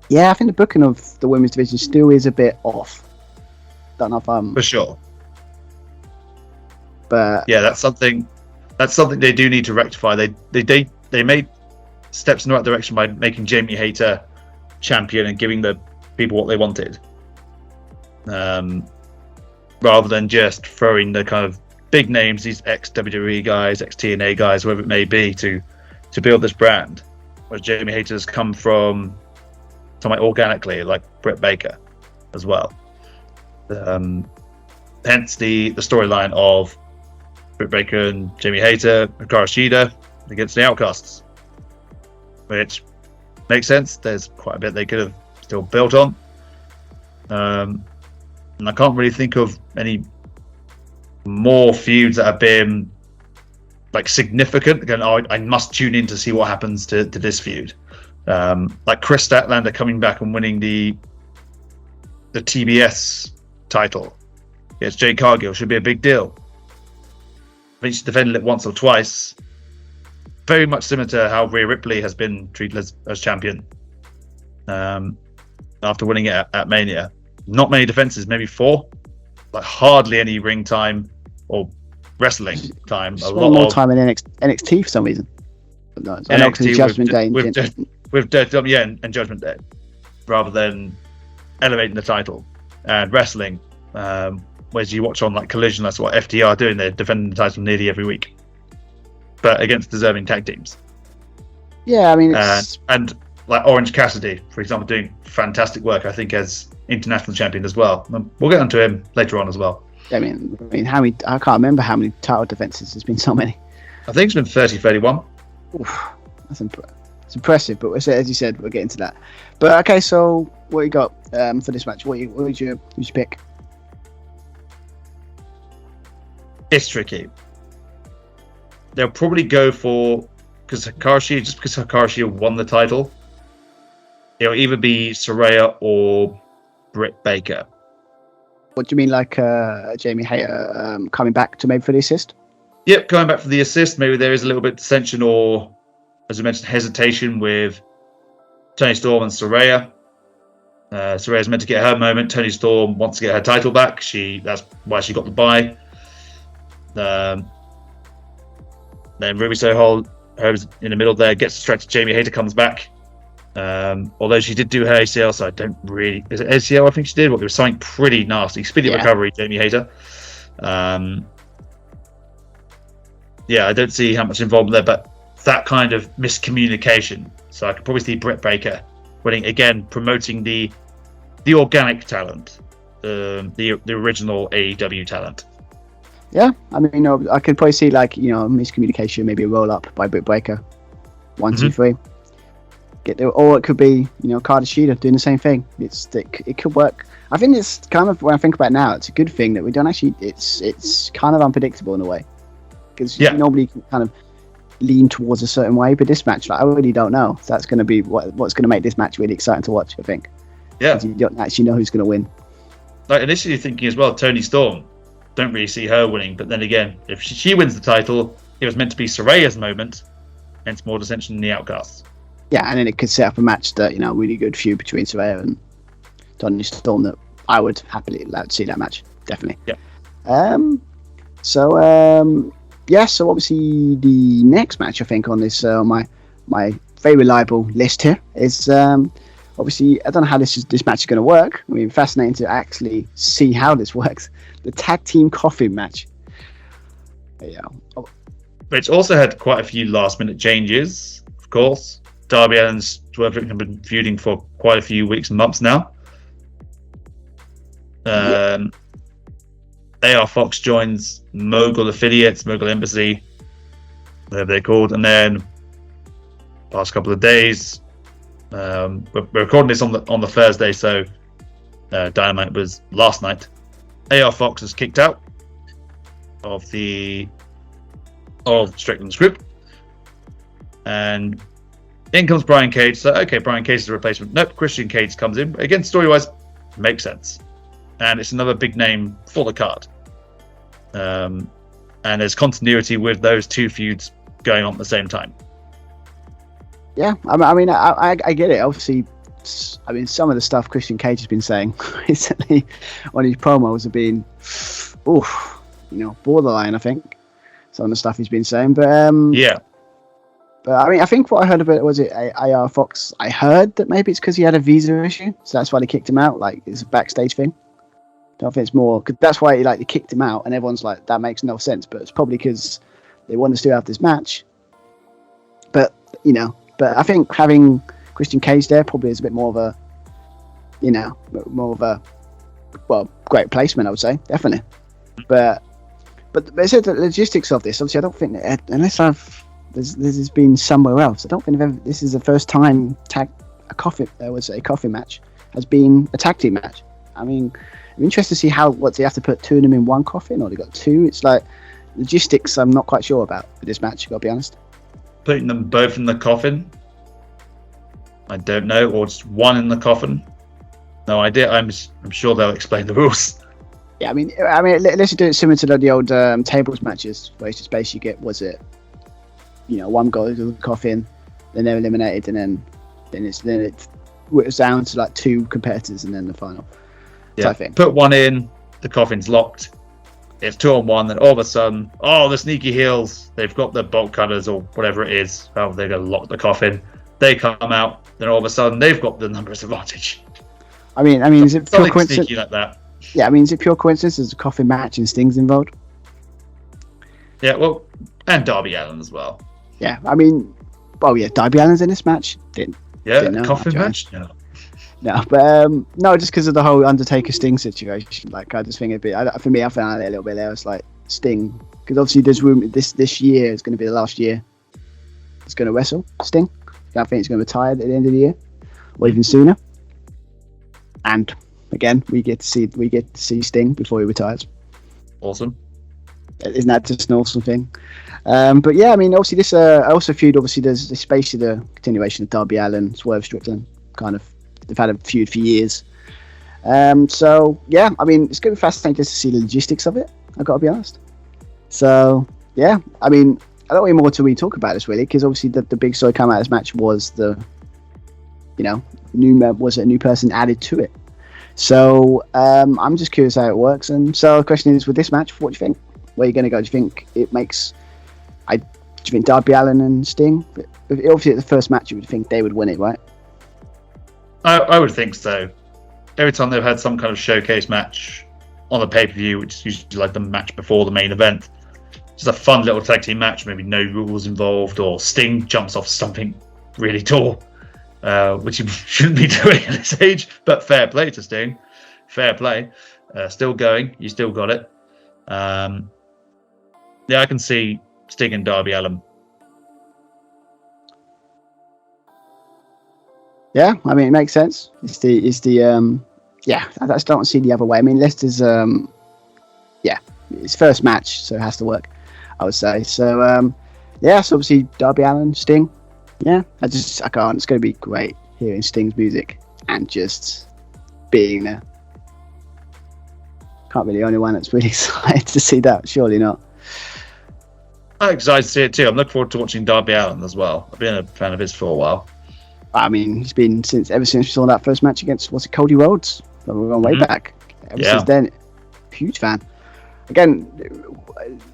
yeah, I think the booking of the women's division still is a bit off. Don't know if I'm for sure. But yeah, that's something they do need to rectify. They made steps in the right direction by making Jamie Hayter champion and giving the people what they wanted. Rather than just throwing the kind of big names, these ex-WWE guys, ex-TNA guys, whoever it may be, to build this brand. Whereas Jamie Hayter has come from something organically, like Britt Baker as well. Hence the storyline of Britt Baker and Jamie Hayter, Hikaru Shida against the Outcasts. Which makes sense. There's quite a bit they could have still built on. And I can't really think of any more feuds that have been significant. Again, I must tune in to see what happens to this feud. Like Chris Statlander coming back and winning the TBS title against Jade Cargill should be a big deal. I think she's defended it once or twice. Very much similar to how Rhea Ripley has been treated as champion after winning it at Mania. Not many defenses, maybe 4. Hardly any ring time or wrestling time. A lot more time in NXT for some reason. No, I know because Judgment Day with and Judgment Day, rather than elevating the title and wrestling. Whereas you watch on Collision, that's what FTR are doing. They're defending the title nearly every week, but against deserving tag teams. Yeah, I mean, and Orange Cassidy, for example, doing fantastic work, I think, as international champion as well. We'll get onto him later on as well. I mean, how many? I can't remember how many title defenses. There's been so many. I think it's been 30-31. That's impressive. But as you said, we'll get into that. But okay, so what you got for this match? Who's your pick? It's tricky. They'll probably go for because Hikaru Shida won the title. It'll either be Saraya or Britt Baker. What do you mean, like Jamie Hayter coming back to maybe for the assist? Yep, coming back for the assist. Maybe there is a little bit of dissension or, as I mentioned, hesitation with Toni Storm and Saraya. Saraya's meant to get her moment. Toni Storm wants to get her title back. That's why she got the bye. Then Ruby Soho, who's in the middle there, gets distracted. Jamie Hayter comes back. Although she did do her ACL, so I don't really... Is it ACL? I think she did. Well, it was something pretty nasty. Speedy recovery, Jamie Hayter. I don't see how much involvement there, but that kind of miscommunication. So I could probably see Britt Baker winning again, promoting the organic talent, the original AEW talent. Yeah, I mean, I could probably see miscommunication, maybe a roll up by Britt Baker, 1, 2, 3. Get there, or it could be Takeshita doing the same thing. It could work. I think it's kind of, when I think about it now, it's a good thing that we don't actually. It's kind of unpredictable in a way, because normally you can kind of lean towards a certain way, but this match, I really don't know. So that's going to be what's going to make this match really exciting to watch, I think. Yeah, you don't actually know who's going to win. Like initially thinking as well, Toni Storm, don't really see her winning, but then again, if she wins the title, it was meant to be Saraya's moment, hence more dissension in the Outcasts. Yeah, and then it could set up a match that, really good feud between Saraya and Toni Storm that I would happily like to see that match, definitely. Yeah. So obviously the next match I think on this my very reliable list here is obviously, I don't know how this match is going to work. I mean, fascinating to actually see how this works. The tag team coffin match. Yeah. It's also had quite a few last minute changes, of course. Darby Allin and Swerve have been feuding for quite a few weeks and months now. AR Fox joins Mogul Affiliates, Mogul Embassy, whatever they're called, and then past couple of days, we're recording this on the Thursday, so Dynamite was last night. AR Fox is kicked out of Strickland's group, and in comes Brian Cage. So, okay, Brian Cage is a replacement. Nope, Christian Cage comes in. Again, story-wise, makes sense. And it's another big name for the card. And there's continuity with those two feuds going on at the same time. Yeah, I mean, I get it. Obviously, I mean, some of the stuff Christian Cage has been saying recently on his promos have been, borderline, I think. Some of the stuff he's been saying. But, But I mean, I think what I heard about it was AR Fox. I heard that maybe it's because he had a visa issue, so that's why they kicked him out. Like, it's a backstage thing. Don't think it's more because that's why they kicked him out, and everyone's like, that makes no sense. But it's probably because they want to still have this match. But I think having Christian Cage there probably is a bit more of a, great placement, I would say, definitely. But they said the logistics of this. Obviously, I don't think that, unless this has been somewhere else. I don't think this is the first time a coffin match has been a tag team match. I mean, I'm interested to see what they have to put two of them in one coffin, or they got two. It's like logistics. I'm not quite sure about for this match. Got to be honest. Putting them both in the coffin, I don't know, or just one in the coffin. No idea. I'm sure they'll explain the rules. Yeah, I mean, let's do it similar to the old tables matches, where it's just basically one goes to the coffin, then they're eliminated, and then it whittles down to like two competitors, and then the final. Type thing. Put one in, the coffin's locked. It's 2-on-1, then all of a sudden, the sneaky heels, they've got the bolt cutters or whatever it is. They're going to lock the coffin. They come out, then all of a sudden they've got the numbers advantage. I mean, is it pure coincidence? Like that. Yeah, I mean, is it pure coincidence? There's a coffin match and Sting's involved. Yeah, well, and Darby Allin as well. Yeah, I mean, Darby Allin's in this match. Didn't know coffin match? No, but no, just because of the whole Undertaker Sting situation. Like, I just think for me, I found it a little bit there. It's like Sting, because obviously there's room. This year is going to be the last year he's going to wrestle Sting. I think he's going to retire at the end of the year, or even sooner. And again, we get to see Sting before he retires. Awesome. Isn't that just an awesome thing? But yeah, I mean, obviously this also feud. Obviously, there's basically the continuation of Darby Allin, Swerve, Strickland. Kind of, they've had a feud for years. So yeah, I mean, it's going to be fascinating just to see the logistics of it. I've got to be honest. So yeah, I mean, I don't want more to really talk about this really, because obviously the big story coming out of this match was the, was a new person added to it. So I'm just curious how it works. And so the question is, with this match, what do you think? Where are you going to go? Do you think it makes? Do you think Darby Allin and Sting? Obviously, at the first match, you would think they would win it, right? I would think so. Every time they've had some kind of showcase match on a pay-per-view, which is usually like the match before the main event, just a fun little tag team match, maybe no rules involved, or Sting jumps off something really tall, which he shouldn't be doing at this age, but fair play to Sting. Fair play. Still going. You still got it. Yeah, I can see Sting and Darby Allin. Yeah, I mean, it makes sense. It's the yeah, I just don't see the other way. I mean, Leicester's yeah, it's first match, so it has to work, I would say. So yeah, so obviously Darby Allin, Sting. Yeah, I can't. It's going to be great hearing Sting's music and just being there. Can't be the only one that's really excited to see that. Surely not. I'm excited to see it too. I'm looking forward to watching Darby Allin as well. I've been a fan of his for a while. I mean, he's been ever since we saw that first match against, was it Cody Rhodes? So we're going way back. Ever since then, huge fan. Again,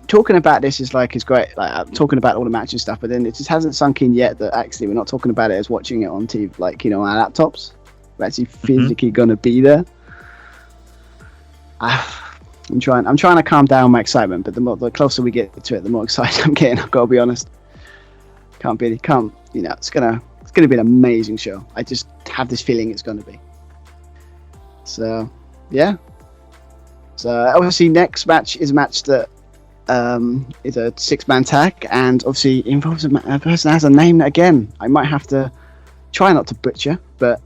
talking about this is like, it's great. Like, I'm talking about all the matches and stuff, but then it just hasn't sunk in yet that actually we're not talking about it as watching it on TV, like, on our laptops. We're actually physically going to be there. I'm trying to calm down my excitement, but the closer we get to it, the more excited I'm getting. I've got to be honest. It's gonna be an amazing show. I just have this feeling it's gonna be. So, yeah. So obviously, next match is a match that is a 6-man tag, and obviously involves a person that has a name that, again, I might have to try not to butcher, but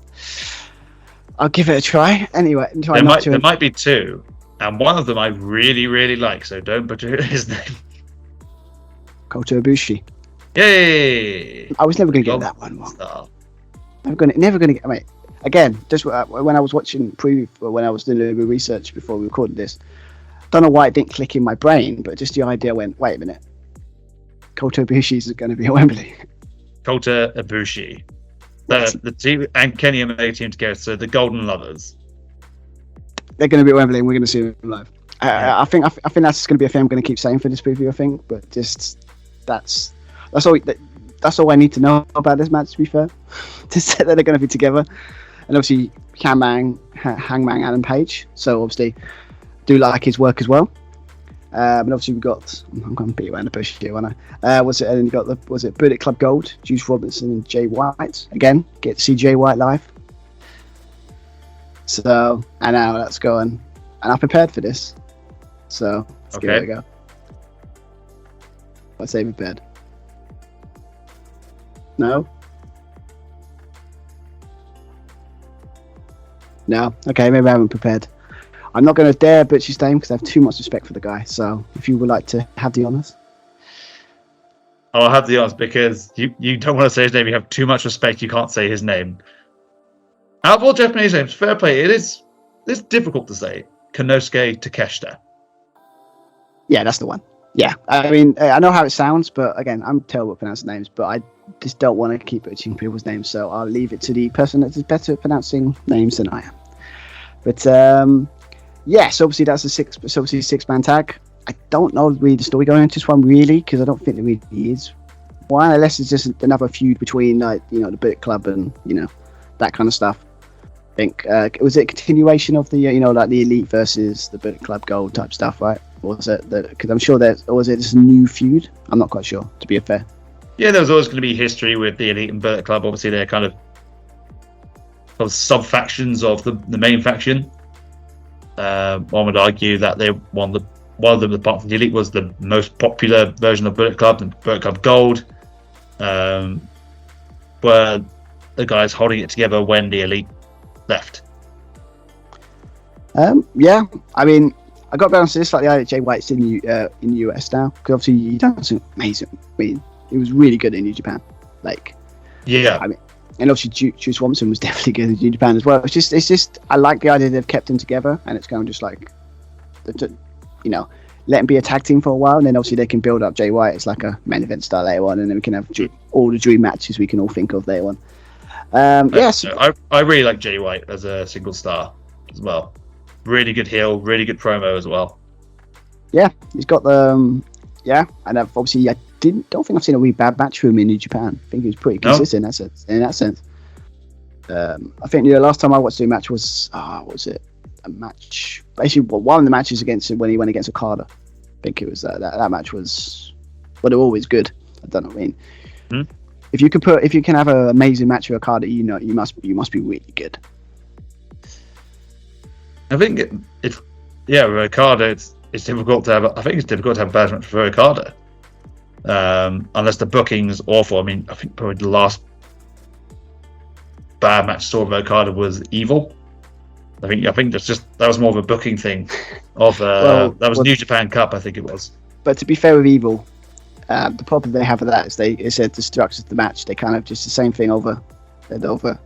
I'll give it a try anyway. There might be two, and one of them I really, really like. So don't butcher his name. Kota Ibushi. Yay! I was never going to get that one wrong. Never going to get. I mean, again, just when I was watching preview, when I was doing a little bit of research before we recorded this, don't know why it didn't click in my brain, but just the idea went, wait a minute, Kota Ibushi is going to be at Wembley. Kota Ibushi, the team, and Kenny Omega team together, so the Golden Lovers. They're going to be at Wembley, and we're going to see them live. I think that's just going to be a thing I'm going to keep saying for this preview. I think, but just that's all I need to know about this match, to be fair. To say that they're going to be together. And obviously, Hangman Adam Page. So obviously, do like his work as well. And obviously, we've got, I'm going to beat around the bush here, won't I? Was it Bullet Club Gold, Juice Robinson and Jay White. Again, get to see Jay White live. So, and now that's going. And I'm prepared for this. So, let's give it a go. I say prepared. No? No? Okay, maybe I haven't prepared. I'm not going to dare butcher his name because I have too much respect for the guy. So, if you would like to have the honours. I'll have the honours because you don't want to say his name. You have too much respect. You can't say his name. Out of all Japanese names, fair play. It's difficult to say. Konosuke Takeshita. Yeah, that's the one. Yeah, I mean, I know how it sounds, but again, I'm terrible at pronouncing names, but I just don't want to keep butchering people's names, so I'll leave it to the person that is better at pronouncing names than I am. But yes, obviously that's a 6-man tag. I don't know really the story going into this one really, because I don't think there really is one, unless it's just another feud between the Bullet Club and that kind of stuff. I think was it a continuation of the like the Elite versus the Bullet Club Gold type stuff, right? Or was it because I'm sure was it just a new feud? I'm not quite sure, to be fair. Yeah, there was always going to be history with the Elite and Bullet Club. Obviously, they're kind of sub factions of the main faction. One would argue that one of them, apart from the Elite, was the most popular version of Bullet Club, and Bullet Club Gold, were the guys holding it together when the Elite left. Yeah, I mean, I got to be honest with this, like Jay White's in the US now, because obviously he does amazing. I mean, he was really good in New Japan. Like, yeah. I mean, And obviously, Juice Swanson was definitely good in New Japan as well. It's just, I like the idea they've kept them together, and it's kind of just like, you know, let them be a tag team for a while, and then obviously they can build up Jay White as like a main event style later on, and then we can have all the dream matches we can all think of later on. Yes, I really like Jay White as a single star as well. Really good heel, really good promo as well. Yeah, he's got the and obviously I don't think I've seen a really bad match for him in New Japan. I think he was pretty consistent in that sense. I think the last time I watched the match was what was it? A match, basically one of the matches when he went against Okada. I think it was that match was, well, they're always good. I don't know what I mean. Mm-hmm. If you can have an amazing match with Okada, you know you must be really good. I think with Okada, it's difficult to have. I think it's difficult to have a bad match for Okada, unless the booking's awful. I mean, I think probably the last bad match I saw of Okada was Evil. I think that was more of a booking thing. That was New Japan Cup, I think it was. But to be fair with Evil, the problem they have with that is they said the structure of the match, they kind of just the same thing over and over.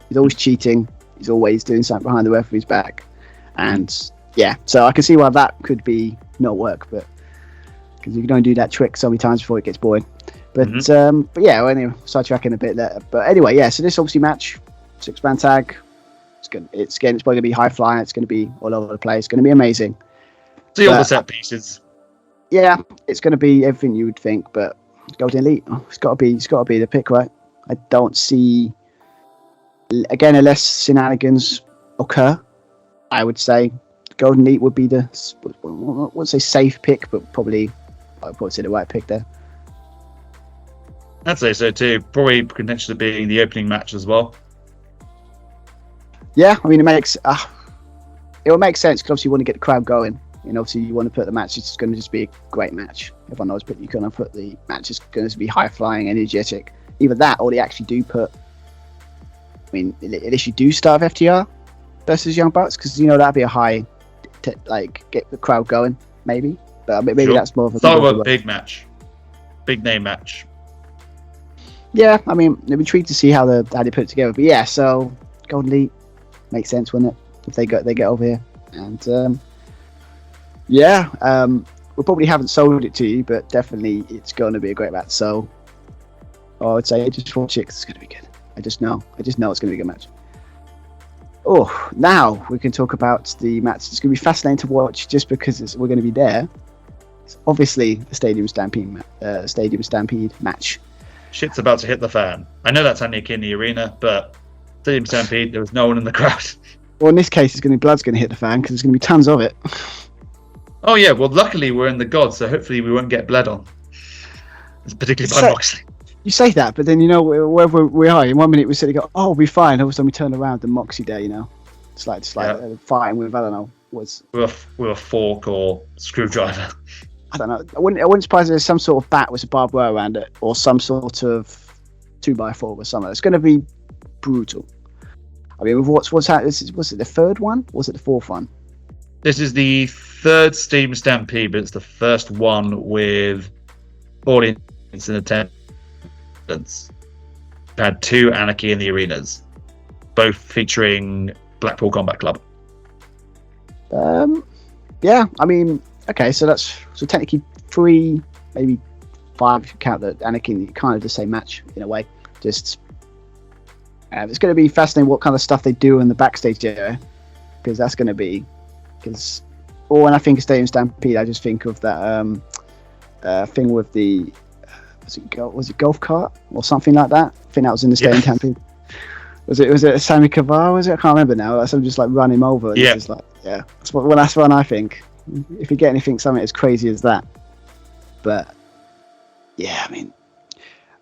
He's always cheating. He's always doing something behind the referee's back, and so I can see why that could be not work, but because you can only do that trick so many times before it gets boring. But anyway, sidetracking a bit there. But anyway, so this obviously match, 6-man tag. It's probably going to be high flying. It's going to be all over the place. It's going to be amazing. See all the set pieces. Yeah, it's going to be everything you would think. But Golden Elite, it's got to be the pick, right? I don't see, again, unless shenanigans occur, I would say Golden Elite would be the, I wouldn't say safe pick, but I'd probably say the right pick there. I'd say so too. Probably potentially being the opening match as well. Yeah, I mean, it will make sense because obviously you want to get the crowd going. And obviously you want to put the match, it's going to just be a great match. Everyone knows, but you're going to put the match is going to be high flying, energetic. Either that or they actually do put, I mean, at least you do start with FTR versus Young Bucks because, that'd be a high, get the crowd going, maybe. But maybe that's more of a... Start with a big match. Big name match. Yeah, I mean, it'd be intrigued to see how they put it together. But yeah, so Golden Elite makes sense, wouldn't it? If they get over here. And we probably haven't sold it to you, but definitely it's going to be a great match. So I would say just watch it 'cause it's going to be good. I just know it's going to be a good match. Oh, now we can talk about the match. It's going to be fascinating to watch just because we're going to be there. It's obviously the Stadium Stampede match. Shit's about to hit the fan. I know that's Annick in the arena, but Stadium Stampede, there was no one in the crowd. Well, in this case, blood's going to hit the fan because there's going to be tons of it. Oh yeah, well luckily we're in the God, so hopefully we won't get bled on. It's particularly by Moxley. You say that, but then wherever we are, in 1 minute we said, "Oh, we'll be fine." All of a sudden we turn around and Moxley there, It's like fighting with, I don't know, with a fork or screwdriver. I don't know. I wouldn't surprise if there's some sort of bat with a barbed wire around it, or some sort of 2x4 or something. It's going to be brutal. I mean, what's happening? Was it the third one? Or was it the fourth one? This is the third Stadium Stampede, but it's the first one with audience in attendance. We had 2 Anarchy in the arenas, both featuring Blackpool Combat Club. Yeah, I mean, okay, so technically 3, maybe 5 if you count the Anakin, kind of the same match in a way. Just it's going to be fascinating what kind of stuff they do in the backstage area, because that's going to be when I think of Stadium Stampede, I just think of that thing with the was it golf cart or something like that. I think that was in the Stadium Stampede. Was it Sammy Guevara? Was it? I can't remember now. Like, someone just like run him over. Yeah. It's like, that's one I think. If you get anything, something as crazy as that. But yeah, I mean,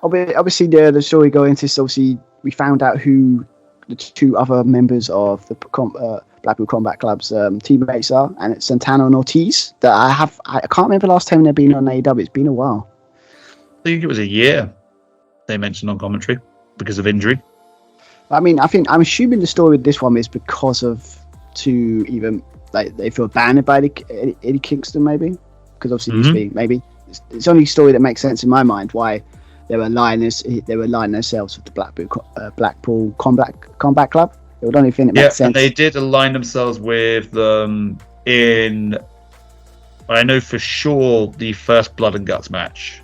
obviously the story going into this, obviously we found out who the 2 other members of the Blackpool Combat Club's teammates are, and it's Santana and Ortiz. That I can't remember the last time they've been on AEW. It's been a while. I think it was a year. They mentioned on commentary because of injury. I mean, I'm assuming the story with this one is because of even like they feel banned by Eddie Kingston, maybe, because obviously maybe it's the only story that makes sense in my mind why they were aligning themselves with the Blackpool Combat Club. It would only think it makes sense. And they did align themselves with them in, I know for sure, the first Blood and Guts match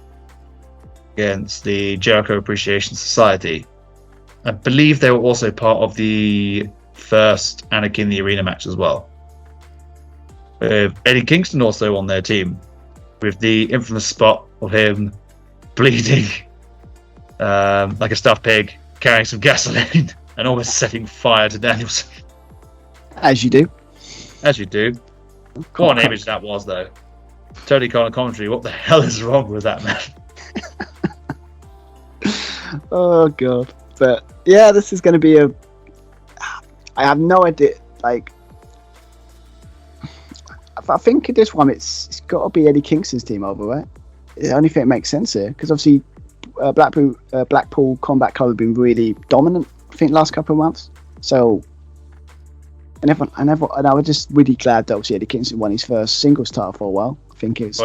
against the Jericho Appreciation Society. I believe they were also part of the first Anarchy in the Arena match as well. With Eddie Kingston also on their team, with the infamous spot of him bleeding like a stuffed pig, carrying some gasoline, and almost setting fire to Danielson. As you do. What an image that was, though. Tony Khan commentary, what the hell is wrong with that man? Oh, God. But, yeah, this is going to be I have no idea. Like, I think in this one, it's got to be Eddie Kingston's team over, right? I only think it makes sense here. Because, obviously, Blackpool Combat Club have been really dominant, I think, last couple of months. So, and I was just really glad that obviously Eddie Kingston won his first singles title for a while. I think it's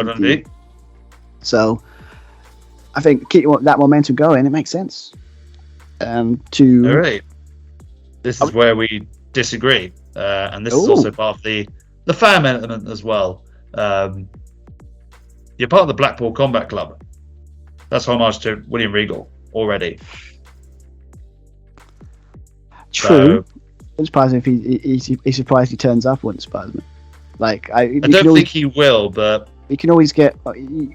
so. I think keep that momentum going. It makes sense. All right. This is where we disagree, and this is also part of the fan element as well. You're part of the Blackpool Combat Club. That's homage to William Regal already. True. Wouldn't surprise me if he's surprised he turns up. Wouldn't surprise me. Like I don't think he will, but we can always get.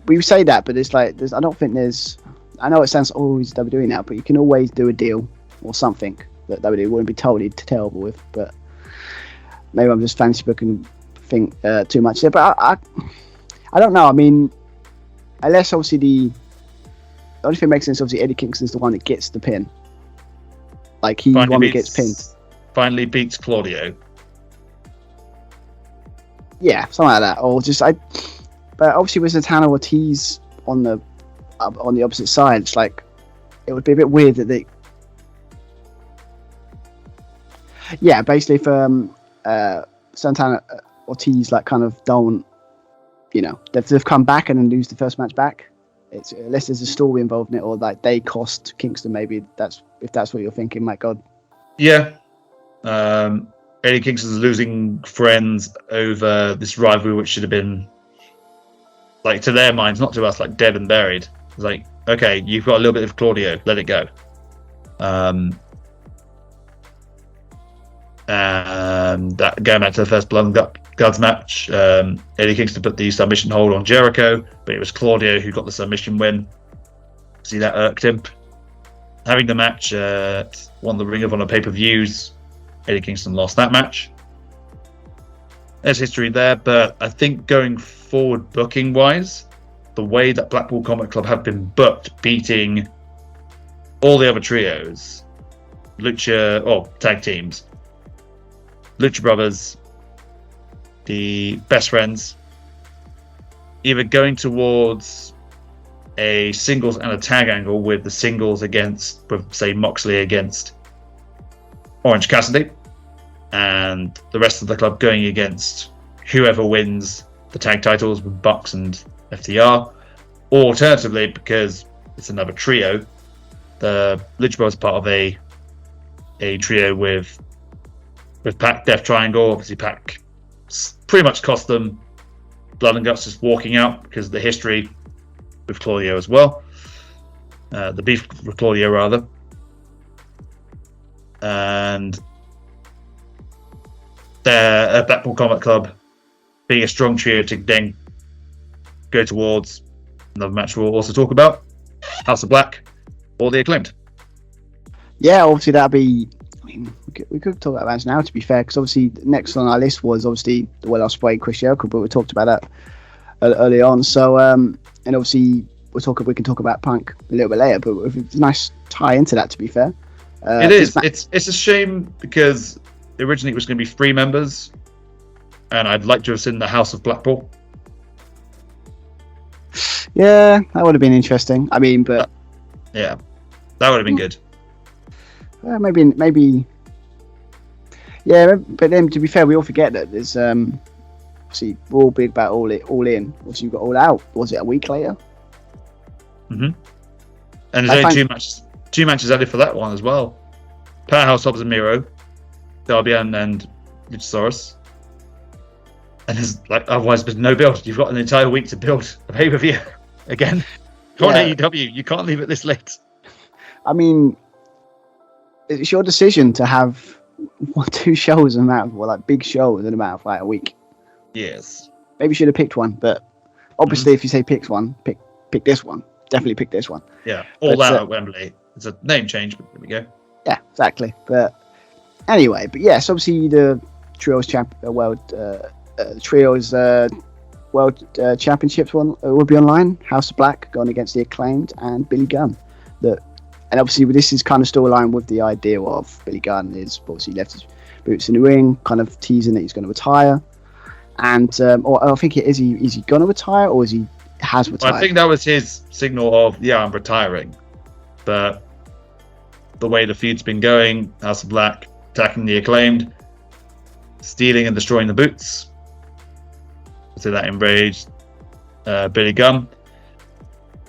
We say that, but it's like I don't think there's. I know it sounds always WWE now, but you can always do a deal or something that WWE wouldn't be totally terrible with. But maybe I'm just fancy booking think too much there. But I don't know. I mean, unless obviously the only thing that makes sense, obviously Eddie Kingston's the one that gets the pin. Like he's the one that gets pinned. Finally beats Claudio. Yeah, something like that. Or just but obviously with Santana Ortiz on the opposite side, it's like it would be a bit weird that they. Yeah, basically if Santana Ortiz like kind of don't, they've come back and then lose the first match back. It's unless there's a story involved in it, or like they cost Kingston. Maybe if that's what you're thinking. My God. Yeah. Eddie Kingston's losing friends over this rivalry, which should have been, like, to their minds, not to us, like dead and buried. It's like, okay, you've got a little bit of Claudio, let it go. And that going back to the first Blood and Guts match, Eddie Kingston put the submission hold on Jericho, but it was Claudio who got the submission win. See, that irked him. Having the match won the Ring of Honor pay-per-views, Eddie Kingston lost that match. There's history there, but I think going forward booking-wise, the way that Blackpool Combat Club have been booked, beating all the other trios, tag teams, Lucha Brothers, the Best Friends, either going towards a singles and a tag angle with the singles against, say, Moxley against Orange Cassidy, and the rest of the club going against whoever wins the tag titles with Bucks and FTR, or alternatively, because it's another trio, the Lucha Brothers part of a trio with Pac, Death Triangle. Obviously Pac pretty much cost them Blood and Guts just walking out because of the history with Claudio as well, the beef with Claudio rather. And their Blackpool Combat Club being a strong trio to then go towards another match we'll also talk about, House of Black or the Acclaimed. Yeah, obviously that'd be. I mean, we could talk about that now, to be fair, because obviously next on our list was obviously the Will Ospreay, Chris Jericho, but we talked about that early on. So and obviously we can talk about Punk a little bit later, but it's a nice tie into that, to be fair. It is. It's a shame because originally it was going to be 3 members, and I'd like to have seen the House of Blackpool. Yeah, that would have been interesting. I mean, but yeah, that would have been good. Maybe. Yeah, but then to be fair, we all forget that there's obviously we're all big about all in. Obviously, you've got All Out. Was it a week later? Mm-hmm. And there's only two matches added for that one as well. Powerhouse Hobbs and Miro, Darby and Luchasaurus. And there's otherwise there's no build. You've got an entire week to build a pay-per-view again. Go on AEW, you can't leave it this late. I mean, it's your decision to have 2 shows in a matter of, big shows in a matter of a week. Yes. Maybe you should have picked one, but obviously if you say pick one, pick this one. Definitely pick this one. Yeah, all out at Wembley. It's a name change, but there we go. Yeah, exactly. But anyway, yes, obviously the Trios World Championships one will be online. House of Black going against the Acclaimed and Billy Gunn. And obviously this is kind of storyline with the idea of Billy Gunn is obviously left his boots in the ring, kind of teasing that he's going to retire. And or I think is he going to retire or has retired? Well, I think that was his signal of I'm retiring. But the way the feud's been going, House of Black attacking the Acclaimed, stealing and destroying the boots. So that enraged Billy Gunn.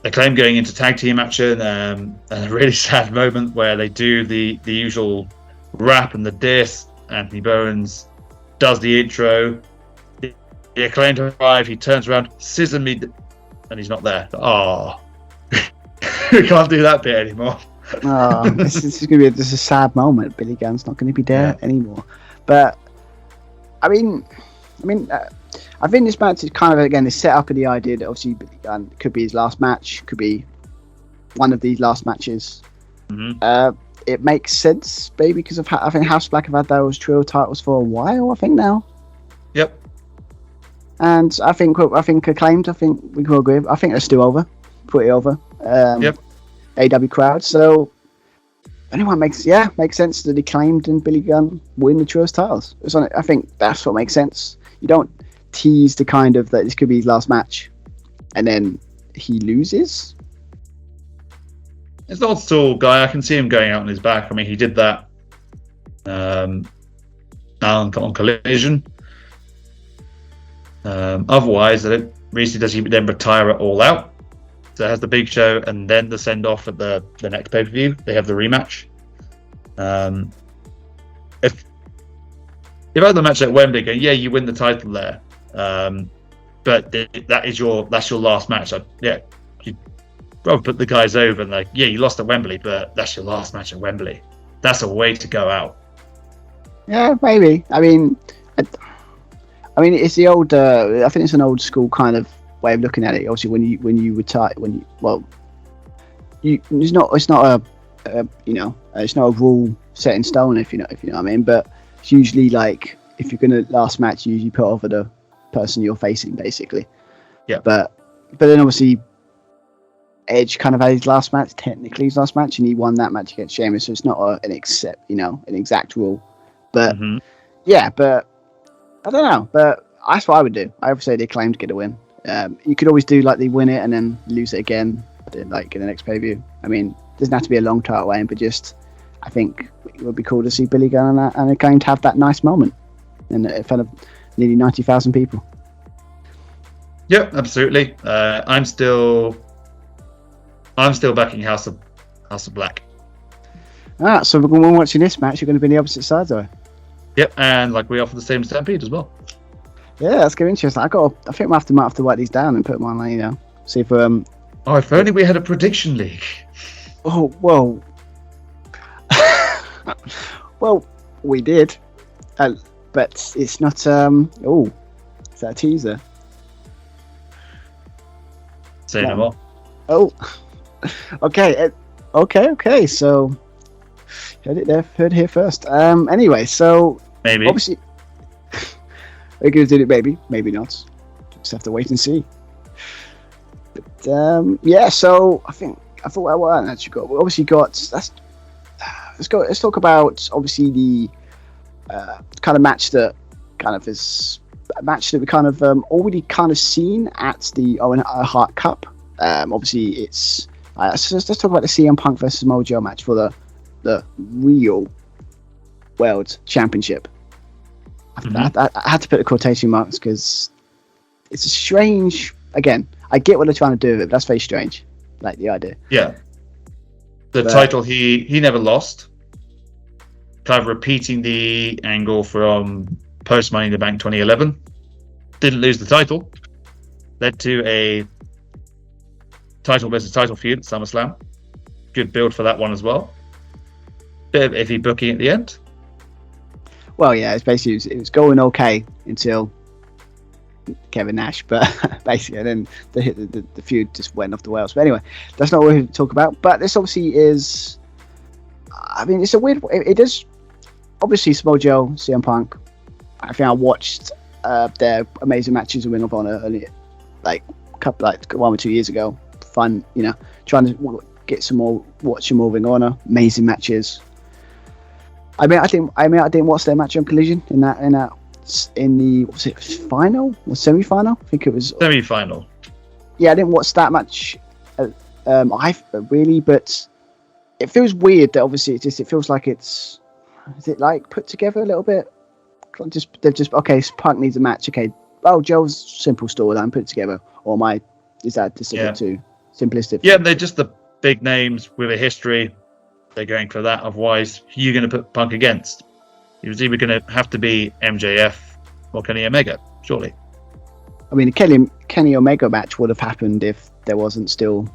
Acclaimed going into tag team action, and a really sad moment where they do the usual rap and the diss. Anthony Bowens does the intro. The Acclaimed arrive. He turns around, scissor me, and he's not there. Oh, we can't do that bit anymore. Oh, this is going to be a sad moment. Billy Gunn's not going to be there anymore. But I mean, I think this match is kind of again the setup of the idea that obviously Billy Gunn could be his last match, could be one of these last matches. Mm-hmm. It makes sense, maybe because of I think House Black have had those trio titles for a while. I think now. Yep. And I think Acclaimed. I think we can all agree. I think they're still over, pretty over. Yep. AEW crowd. So anyone makes sense that Acclaimed and Billy Gunn win the trios titles. I think that's what makes sense. You don't tease the kind of that this could be his last match, and then he loses. It's an old school guy. I can see him going out on his back. I mean, he did that on Collision. Otherwise, I don't really see does he then retire it all out. So it has the big show and then the send off at the next pay per view. They have the rematch. If I had the match at Wembley, going, you win the title there, but that's your last match. You'd rather put the guys over and you lost at Wembley, but that's your last match at Wembley. That's a way to go out. Yeah, maybe. I mean, it's the old. I think it's an old school kind of way of looking at it. Obviously, when you retire, it's not a rule set in stone. If you know what I mean. But it's usually like if you're gonna last match, you usually put over the person you're facing, basically. Yeah. But then obviously, Edge kind of had his last match, technically his last match, and he won that match against Sheamus. So it's not an exact rule. But but I don't know. But that's what I would do. I would say they claim to get a win. You could always do they win it and then lose it again, in the next pay-per-view. I mean, it doesn't have to be a long title reign, but just I think it would be cool to see Billy Gunn and they're going to have that nice moment in front of nearly 90,000 people. Yeah, absolutely. I'm still backing House of Black. So when we're watching this match, you're going to be on the opposite side, though. Yep, and we offer the same Stampede as well. Yeah, that's going to be interesting. I think I might have to write these down and put them on, see if if only we had a prediction league. Oh well. Well, we did, but it's not. Is that a teaser? Say no more. Oh, okay. So heard it there, heard it here first. Anyway, so maybe obviously we're gonna do it. Maybe not. Just have to wait and see. But so I thought what else you got? We obviously got let's talk about obviously the kind of match that kind of is a match that we kind of already kind of seen at the Owen Hart Cup. Obviously it's let's talk about the CM Punk versus Samoa Joe match for the real World Championship. Mm-hmm. I had to put the quotation marks because it's a strange. Again, I get what they're trying to do with it, but that's very strange. Like the idea. Yeah. The title he never lost. Kind of repeating the angle from post Money in the Bank 2011. Didn't lose the title. Led to a title versus title feud at SummerSlam. Good build for that one as well. Bit of iffy booking at the end. Well, yeah, it's basically it was going okay until Kevin Nash, but basically then the feud just went off the rails. But anyway, that's not what we're here to talk about. But this obviously is, I mean, it's a weird. It is obviously Samoa Joe, CM Punk. I think I watched their amazing matches in Ring of Honor earlier, like 1 or 2 years ago. Fun, trying to get some more, watch some more Ring of Honor. Amazing matches. I didn't watch their match on Collision in the was it final or semi-final? I think it was semi-final. Yeah, I didn't watch that much. But it feels weird that obviously it feels like is it like put together a little bit? They've just okay, Punk needs a match. Okay, Joe's simple storyline put together. Or is that just a bit too simplistic? Yeah, they're just the big names with a history. They're going for that. Otherwise, who are you going to put Punk against? It was either going to have to be MJF or Kenny Omega, surely. I mean, the Kenny Omega match would have happened if there wasn't still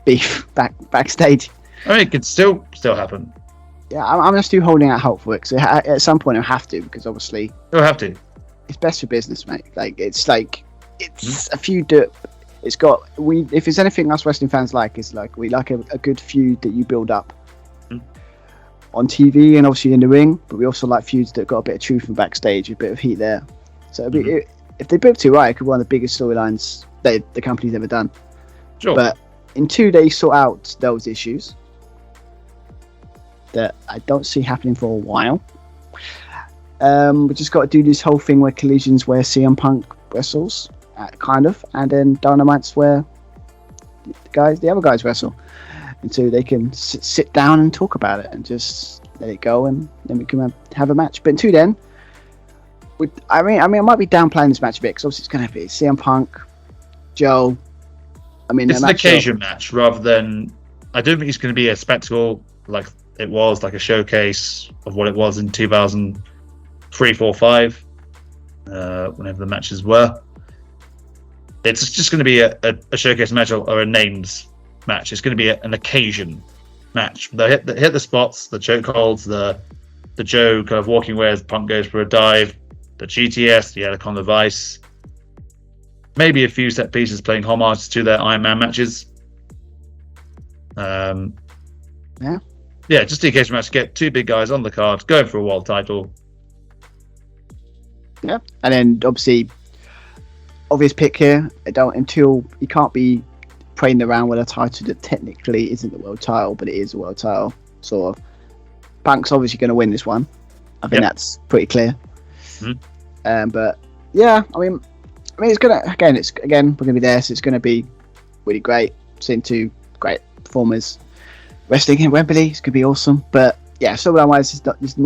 beef backstage. I mean, it could still happen. Yeah, I'm just still holding out hope for it. So at some point, it'll have to, because obviously it'll have to. It's best for business, mate. It's a feud that it's got. If there's anything us wrestling fans like, it's like we like a good feud that you build up on TV and obviously in the ring, but we also like feuds that got a bit of truth from backstage, a bit of heat there. So if they booked it right, it could be one of the biggest storylines the company's ever done. Sure. But in 2 days, sort out those issues that I don't see happening for a while. We just got to do this whole thing where Collision's where CM Punk wrestles, kind of, and then Dynamite's where the other guys wrestle. And so they can sit down and talk about it and just let it go, and then we can have a match. But until then, I might be downplaying this match a bit, because obviously it's going to be CM Punk, Joe. I mean, it's an occasion match rather than. I don't think it's going to be a spectacle like it was, like a showcase of what it was in 2003, 4, 5, whenever the matches were. It's just going to be a showcase match or a names match. It's going to be an occasion match. They hit the spots, the chokeholds, the Joe kind of walking away as Punk goes for a dive, the GTS, the Helicon device, maybe a few set pieces playing homage to their Iron Man matches. Just the occasion match to get two big guys on the card going for a world title. Yeah, and then obvious pick here. Until you can't be playing around with a title that technically isn't the world title, but it is a world title. Sort of. Punk's obviously going to win this one. I think that's pretty clear. But yeah, I mean, it's gonna we're gonna be there, so it's gonna be really great. Seeing two great performers wrestling in Wembley. It's gonna be awesome. But yeah, storyline wise, there's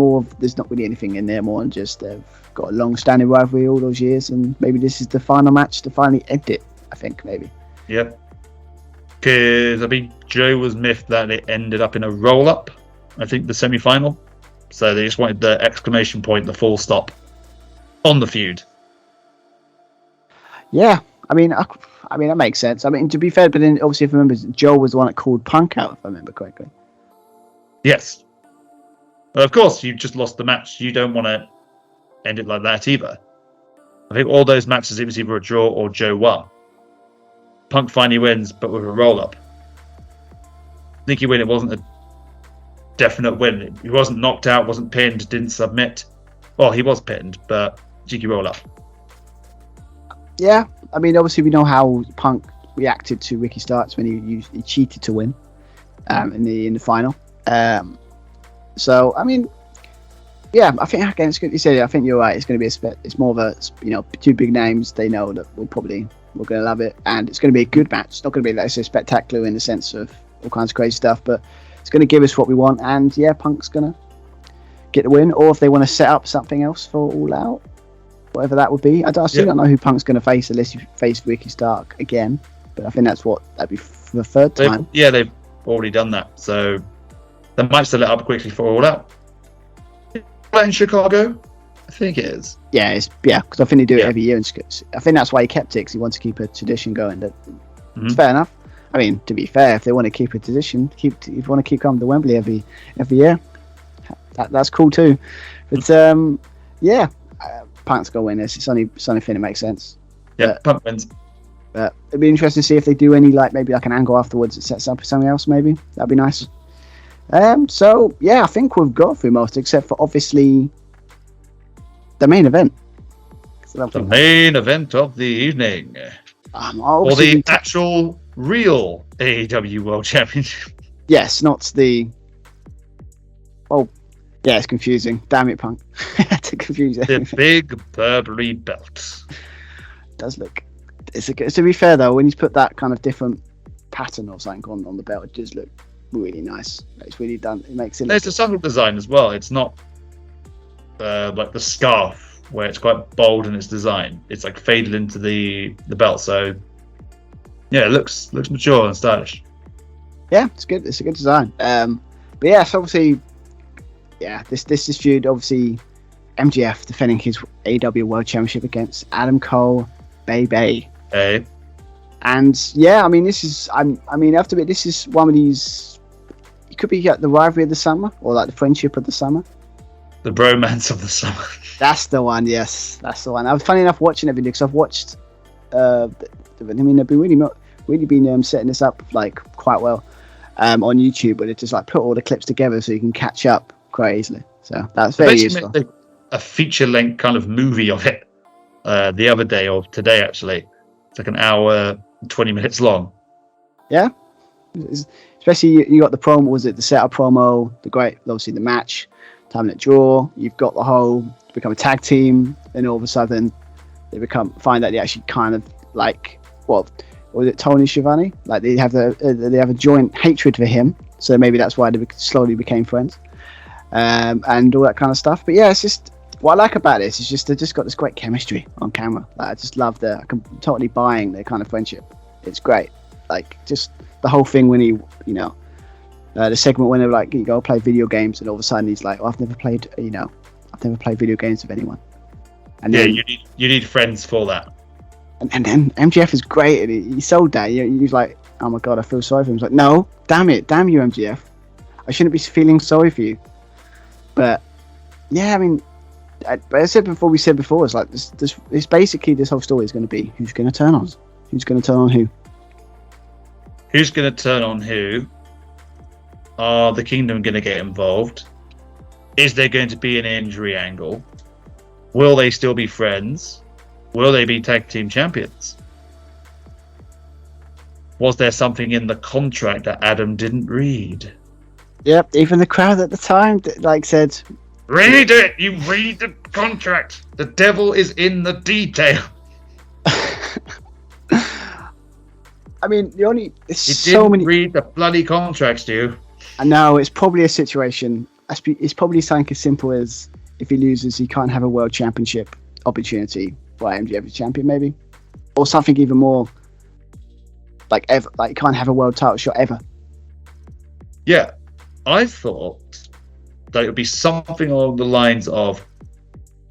not really anything in there more than just they've got a long-standing rivalry all those years, and maybe this is the final match to finally end it. I think maybe. Yep. Because Joe was miffed that it ended up in a roll-up. I think the semi-final. So they just wanted the exclamation point, the full stop on the feud. Yeah, I mean that makes sense. I mean, to be fair, but then obviously, if I remember, Joe was the one that called Punk out, if I remember correctly. Yes. Well, of course, you just lost the match. You don't want to end it like that either. I think all those matches, it was either a draw or Joe won. Punk finally wins, but with a roll-up. Sneaky win. It wasn't a definite win. He wasn't knocked out, wasn't pinned, didn't submit. Well, he was pinned, but cheeky roll-up. Yeah, I mean, obviously we know how Punk reacted to Ricky Starks when he cheated to win in the final. So I mean, yeah, I think again it's good. You said it, I think you're right. It's going to be it's more of a two big names. They know that we're going to love it, and it's going to be a good match. It's not going to be like so spectacular in the sense of all kinds of crazy stuff, but it's going to give us what we want. And yeah, Punk's going to get the win, or if they want to set up something else for All Out, whatever that would be. I still don't know who Punk's going to face unless you face Ricky Stark again. But I think that'd be for the third time. They've already done that. So They might set it up quickly for All Out. In Chicago, I think it is. Yeah, because I think they do it every year. And I think that's why he kept it, because he wants to keep a tradition going. It's fair enough. I mean, to be fair, if they want to keep a tradition, if you want to keep coming to Wembley every year, that's cool too. But Punk's gonna win this. It's only thing that makes sense. Yeah, Punk wins. But it'd be interesting to see if they do any maybe an angle afterwards that sets up something else. Maybe that'd be nice. So yeah, I think we've got through most, except for obviously the main event. The main event of the evening, or the actual real AEW World Championship. Yes, not the. Oh, yeah, it's confusing. Damn it, Punk! To confuse it. The big Burberry belt. It does look. To be fair though, when he's put that kind of different pattern or something on the belt, it does look really nice. It's really done. It makes it. There's a subtle design as well. It's not like the scarf where it's quite bold in its design. It's like faded into the belt. So yeah, it looks mature and stylish. Yeah, it's good. It's a good design. But yeah, so obviously, yeah, this feud, obviously, MJF defending his AEW World Championship against Adam Cole, baby. Hey. And yeah, I mean, this is this is one of these. It could be the rivalry of the summer, or like the friendship of the summer. The bromance of the summer. That's the one. Yes, that's the one. I was funny enough watching it because I've watched. They've been really been setting this up like quite well on YouTube, but it just like put all the clips together so you can catch up quite easily. So that's very useful. A feature-length kind of movie of it the other day, or today actually. It's like an hour, 20 minutes long. Yeah, especially you got the promo. Was it the setup promo? Obviously the match, time at draw. You've got the whole become a tag team, and all of a sudden they find that they actually kind of like was it Tony Schiavone? Like they have a joint hatred for him, so maybe that's why they slowly became friends, and all that kind of stuff. But yeah, it's just what I like about this is just they just got this great chemistry on camera. Like, I just love I'm totally buying their kind of friendship. It's great. Like just the whole thing when he, the segment when they're like, you go play video games, and all of a sudden he's like, I've never played video games with anyone. And yeah, then, you need friends for that. And then MJF is great, and he sold that. He's like, oh my god, I feel sorry for him. He's like, no, damn you, MJF, I shouldn't be feeling sorry for you. But yeah, I mean, but I said before, it's like this basically this whole story is going to be who's going to turn on who. Who's going to turn on who? Are the Kingdom going to get involved? Is there going to be an injury angle? Will they still be friends? Will they be tag team champions? Was there something in the contract that Adam didn't read? Yep, even the crowd at the time said, read it! You read the contract! The devil is in the detail. I mean, you so many. Read the bloody contracts, Stu. I know it's probably a situation. It's probably something as simple as if he loses, he can't have a world championship opportunity by MJF as champion, maybe, or something even more like ever. Like he can't have a world title shot ever. Yeah, I thought that it would be something along the lines of,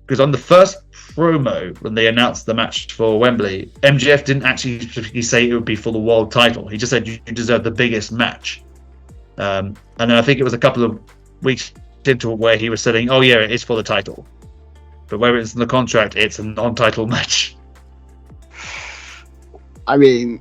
because on the first promo when they announced the match for Wembley, MJF didn't actually specifically say it would be for the world title. He just said you deserve the biggest match. And then I think it was a couple of weeks into where he was saying, oh yeah, it is for the title. But where it's in the contract, it's a non-title match. I mean,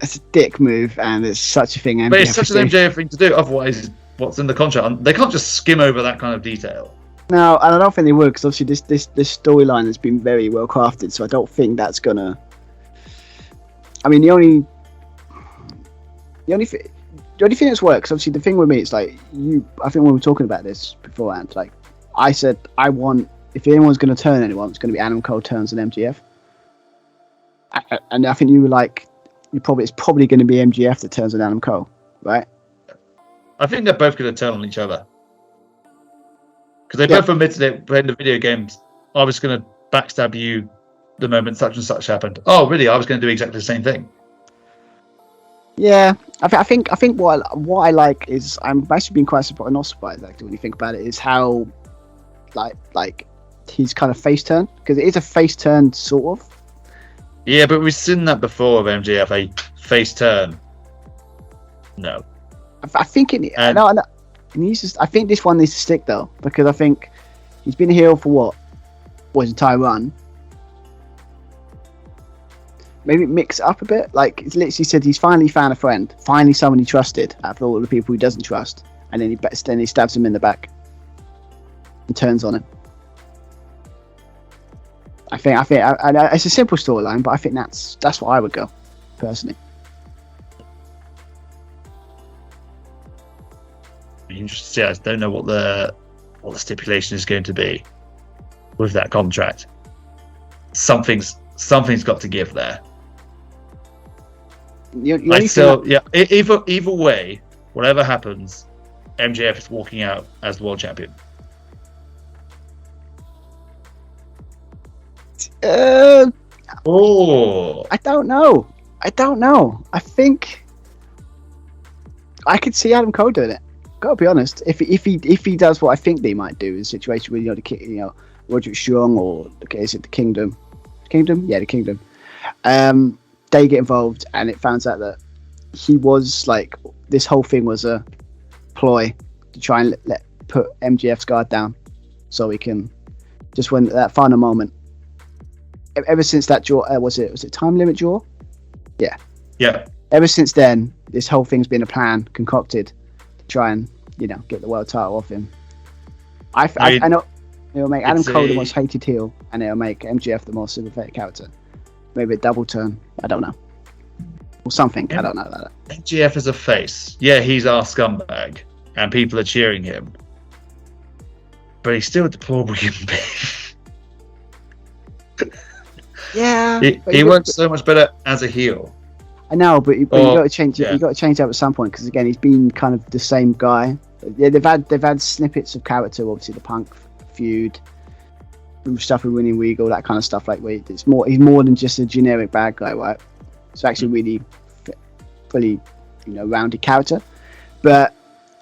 it's a dick move, and it's such a thing. But it's such an MJF thing to do. Otherwise, what's in the contract? They can't just skim over that kind of detail. No, and I don't think they would, because obviously this storyline has been very well crafted. So I don't think that's gonna. I mean, the only thing that's worked, 'cause obviously the thing with me, it's like I think when we were talking about this beforehand, like I said, I want, if anyone's going to turn anyone, it's going to be Adam Cole turns on MJF. And I think you were like, it's probably going to be MJF that turns on Adam Cole, right? I think they're both going to turn on each other. Because they both admitted it playing the video games. I was going to backstab you the moment such and such happened. Oh, really? I was going to do exactly the same thing. Yeah, I think what I like is I'm actually been quite surprised, not surprised actually when you think about it, is how like he's kind of face turn, because it is a face turn sort of. Yeah, but we've seen that before of MJF, a face turn. No, I think it. No, it needs to, I think this one needs to stick though, because I think he's been a heel for what was entire run. Maybe mix it up a bit. Like, it's literally said he's finally found a friend, finally someone he trusted out of all the people he doesn't trust, and then he stabs him in the back and turns on him. I think it's a simple storyline, but I think that's what I would go personally. Interesting. I don't know what the stipulation is going to be with that contract. Something's got to give there. Either way, whatever happens, MJF is walking out as the world champion. I don't know. I think I could see Adam Cole doing it. Gotta be honest. If he does what I think they might do in a situation where Roderick Strong or is it the Kingdom? Yeah, the Kingdom. They get involved, and it finds out that he was like, this whole thing was a ploy to try and put MJF's guard down, so he can just win that final moment. Ever since that draw, was it time limit draw? Yeah. Ever since then, this whole thing's been a plan concocted to try and get the world title off him. I know it'll make Adam Cole the most hated heel, and it'll make MJF the most sympathetic character. Maybe a double turn. I don't know. Or something. I don't know about that. MJF is a face. Yeah, he's our scumbag, and people are cheering him. But he's still a deplorable human being. Yeah. He works so much better as a heel. I know, but you got to change it. You got to change that at some point, because again, he's been kind of the same guy. Yeah, they've had snippets of character. Obviously, the Punk feud, stuff with Winning Regal, that kind of stuff. Like, where he's more than just a generic bad guy, right? It's actually really fully, rounded character. But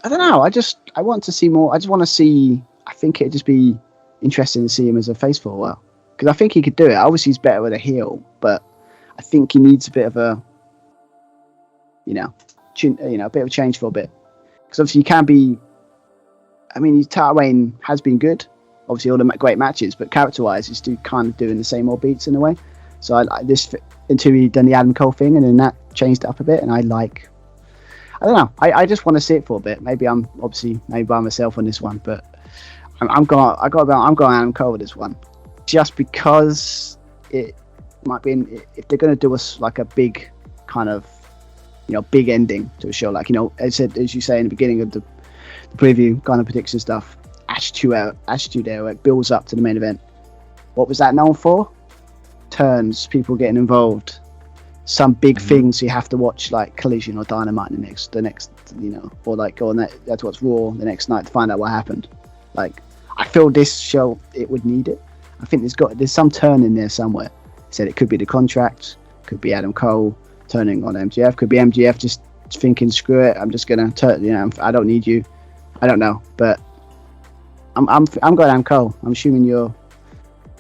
I don't know. I want to see more. I just want to see. I think it'd just be interesting to see him as a face for a while, because I think he could do it. Obviously, he's better with a heel, but I think he needs a bit of a, a bit of change for a bit. Because obviously, you can be. I mean, his title reign has been good. Obviously, all the great matches, but character-wise, he's still kind of doing the same old beats in a way. So I like this until he done the Adam Cole thing, and then that changed it up a bit. And I don't know. I just want to see it for a bit. Maybe I'm by myself on this one, but I'm going Adam Cole with this one, just because it might be if they're going to do us like a big kind of big ending to a show, like as you say in the beginning of the preview kind of prediction stuff. Attitude Era, it builds up to the main event. What was that known for? Turns, people getting involved, some big things you have to watch, like Collision or Dynamite the next or like go on that's what's Raw the next night to find out what happened. Like, I feel this show, it would need it. I think there's some turn in there somewhere. Said it could be the contract, could be Adam Cole turning on MJF, could be MJF just thinking, screw it, I'm just gonna turn. I don't need you. I don't know, but I'm going Adam Cole. I'm assuming yours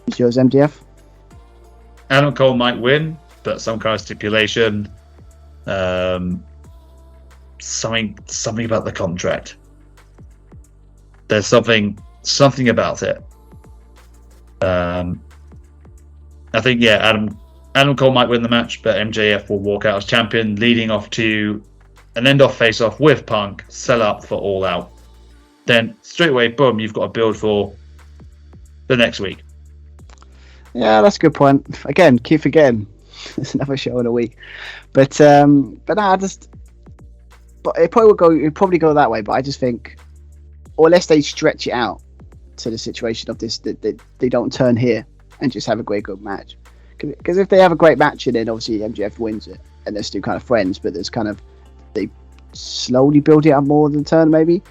MJF. Adam Cole might win, but some kind of stipulation. Something about the contract. There's something about it. I think Adam Cole might win the match, but MJF will walk out as champion, leading off to an end-off face-off with Punk, sell up for All Out. Then straight away, boom, you've got a build for the next week. Yeah, that's a good point. Again, keep forgetting there's another show in a week, but no, but it probably go that way. But I just think, or unless they stretch it out to the situation of this, that they don't turn here and just have a great good match. Because if they have a great match and then obviously MJF wins it and they're still kind of friends, but there's kind of, they slowly build it up more than the turn maybe.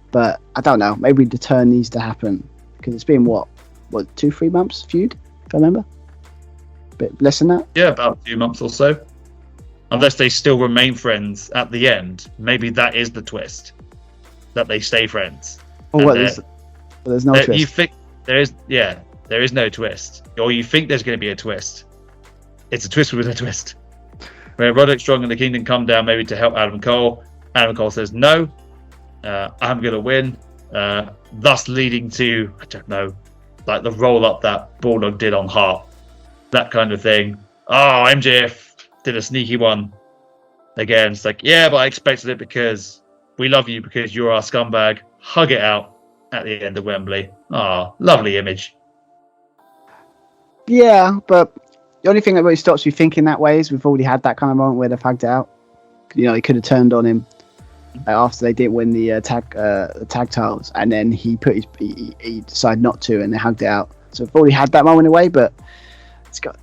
But I don't know. Maybe the turn needs to happen, because it's been what 2-3 months feud, if I remember. A bit less than that. Yeah, about a few months or so. unless they still remain friends at the end. Maybe that is the twist, that they stay friends. Oh, what? There's no twist. You think there is no twist, or you think there's going to be a twist. It's a twist with a twist. Where Roderick Strong and the Kingdom come down maybe to help Adam Cole. Adam Cole says no, I'm going to win, thus leading to, I don't know, like the roll up that Bulldog did on Hart, that kind of thing. Oh, MJF did a sneaky one again. It's like, yeah, but I expected it because we love you, because you're our scumbag. Hug it out at the end of Wembley. Oh, lovely image. Yeah, but the only thing that really stops you thinking that way is we've already had that kind of moment where they've hugged it out. You know, he could have turned on him after they didn't win the tag titles, and then he decided not to, and they hugged it out. So we've already had that moment away, but it's got.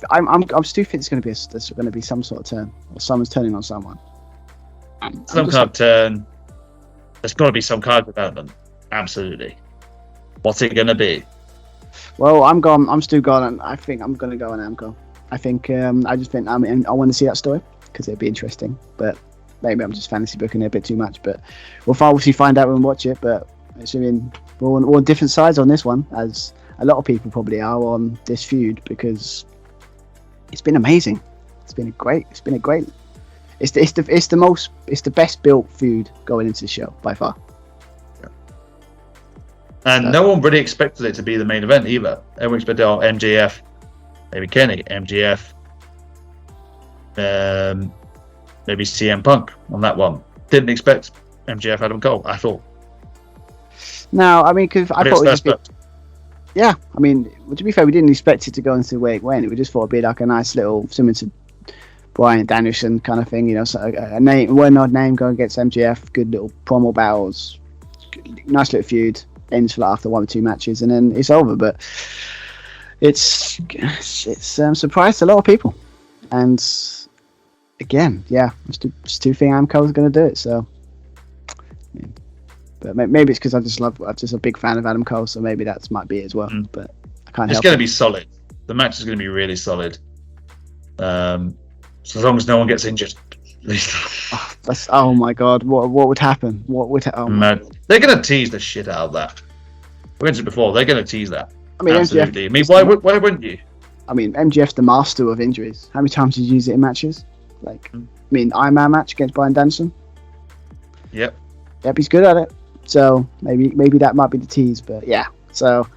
I'm still think there's going to be some sort of turn, or someone's turning on someone. Some kind of turn. There's got to be some kind of development. Absolutely. What's it going to be? Well, I'm gone. I'm still gone, and I think I'm going to go on Amco. I think I want to see that story because it'd be interesting, but maybe I'm just fantasy booking it a bit too much. But we'll obviously find out when we watch it. But assuming we're on different sides on this one, as a lot of people probably are on this feud, because it's been amazing. It's been a great. It's the best built feud going into the show by far. And no one really expected it to be the main event either. Everyone expected MJF, maybe Kenny, MJF, maybe CM Punk on that one. Didn't expect MJF Adam Cole, I thought. No, I mean, because I thought it would just be... Yeah, I mean, to be fair, we didn't expect it to go into where it went. We just thought it'd be like a nice little, similar to Bryan Danielson kind of thing, you know, so a well-known name going against MJF, good little promo battles, nice little feud. Ends for after 1 or 2 matches, and then it's over. But it's surprised a lot of people, and again, yeah, I still think Amco's going to do it. So, yeah. But maybe it's because I'm just a big fan of Adam Cole, so maybe that might be it as well. But I can't. It's going to be solid. The match is going to be really solid. So as long as no one gets injured. Oh my god! What would happen? They're going to tease the shit out of that. We mentioned it before. They're going to tease that. I mean, absolutely. MJF, I mean, why wouldn't you? I mean, MJF's the master of injuries. How many times did you use it in matches? Like, I mean, Iron Man match against Bryan Danielson. Yep, he's good at it. So maybe that might be the tease. But yeah, so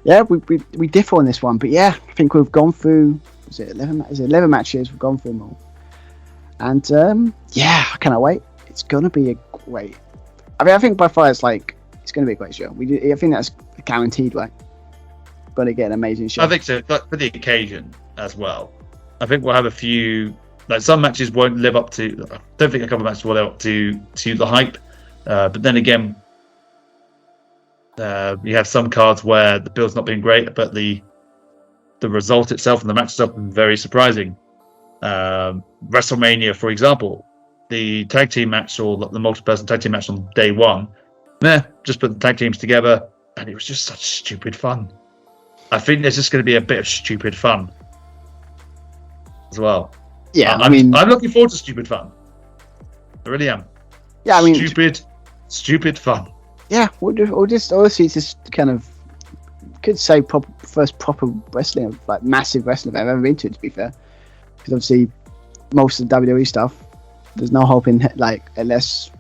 yeah, we differ on this one. But yeah, I think we've gone through. Is it 11 matches? We've gone through them all. And yeah, I cannot wait. It's gonna be a great. I mean, I think by far it's gonna be a great show. I think that's guaranteed. Right, gonna get an amazing show. I think so. For the occasion as well. I think we'll have a few. Like some matches won't live up to. I don't think a couple of matches will live up to the hype. But then again, you have some cards where the build's not been great, but the result itself and the match itself been very surprising. WrestleMania, for example, the tag team match or the multi-person tag team match on day one, just put the tag teams together, and it was just such stupid fun. I think there's just going to be a bit of stupid fun as well. Yeah, I'm looking forward to stupid fun. I really am. Yeah, I mean, stupid fun. Yeah, or just honestly, it's just kind of could say first proper wrestling, like massive wrestling I've ever been to be fair. Because obviously, most of the WWE stuff, there's no hope in unless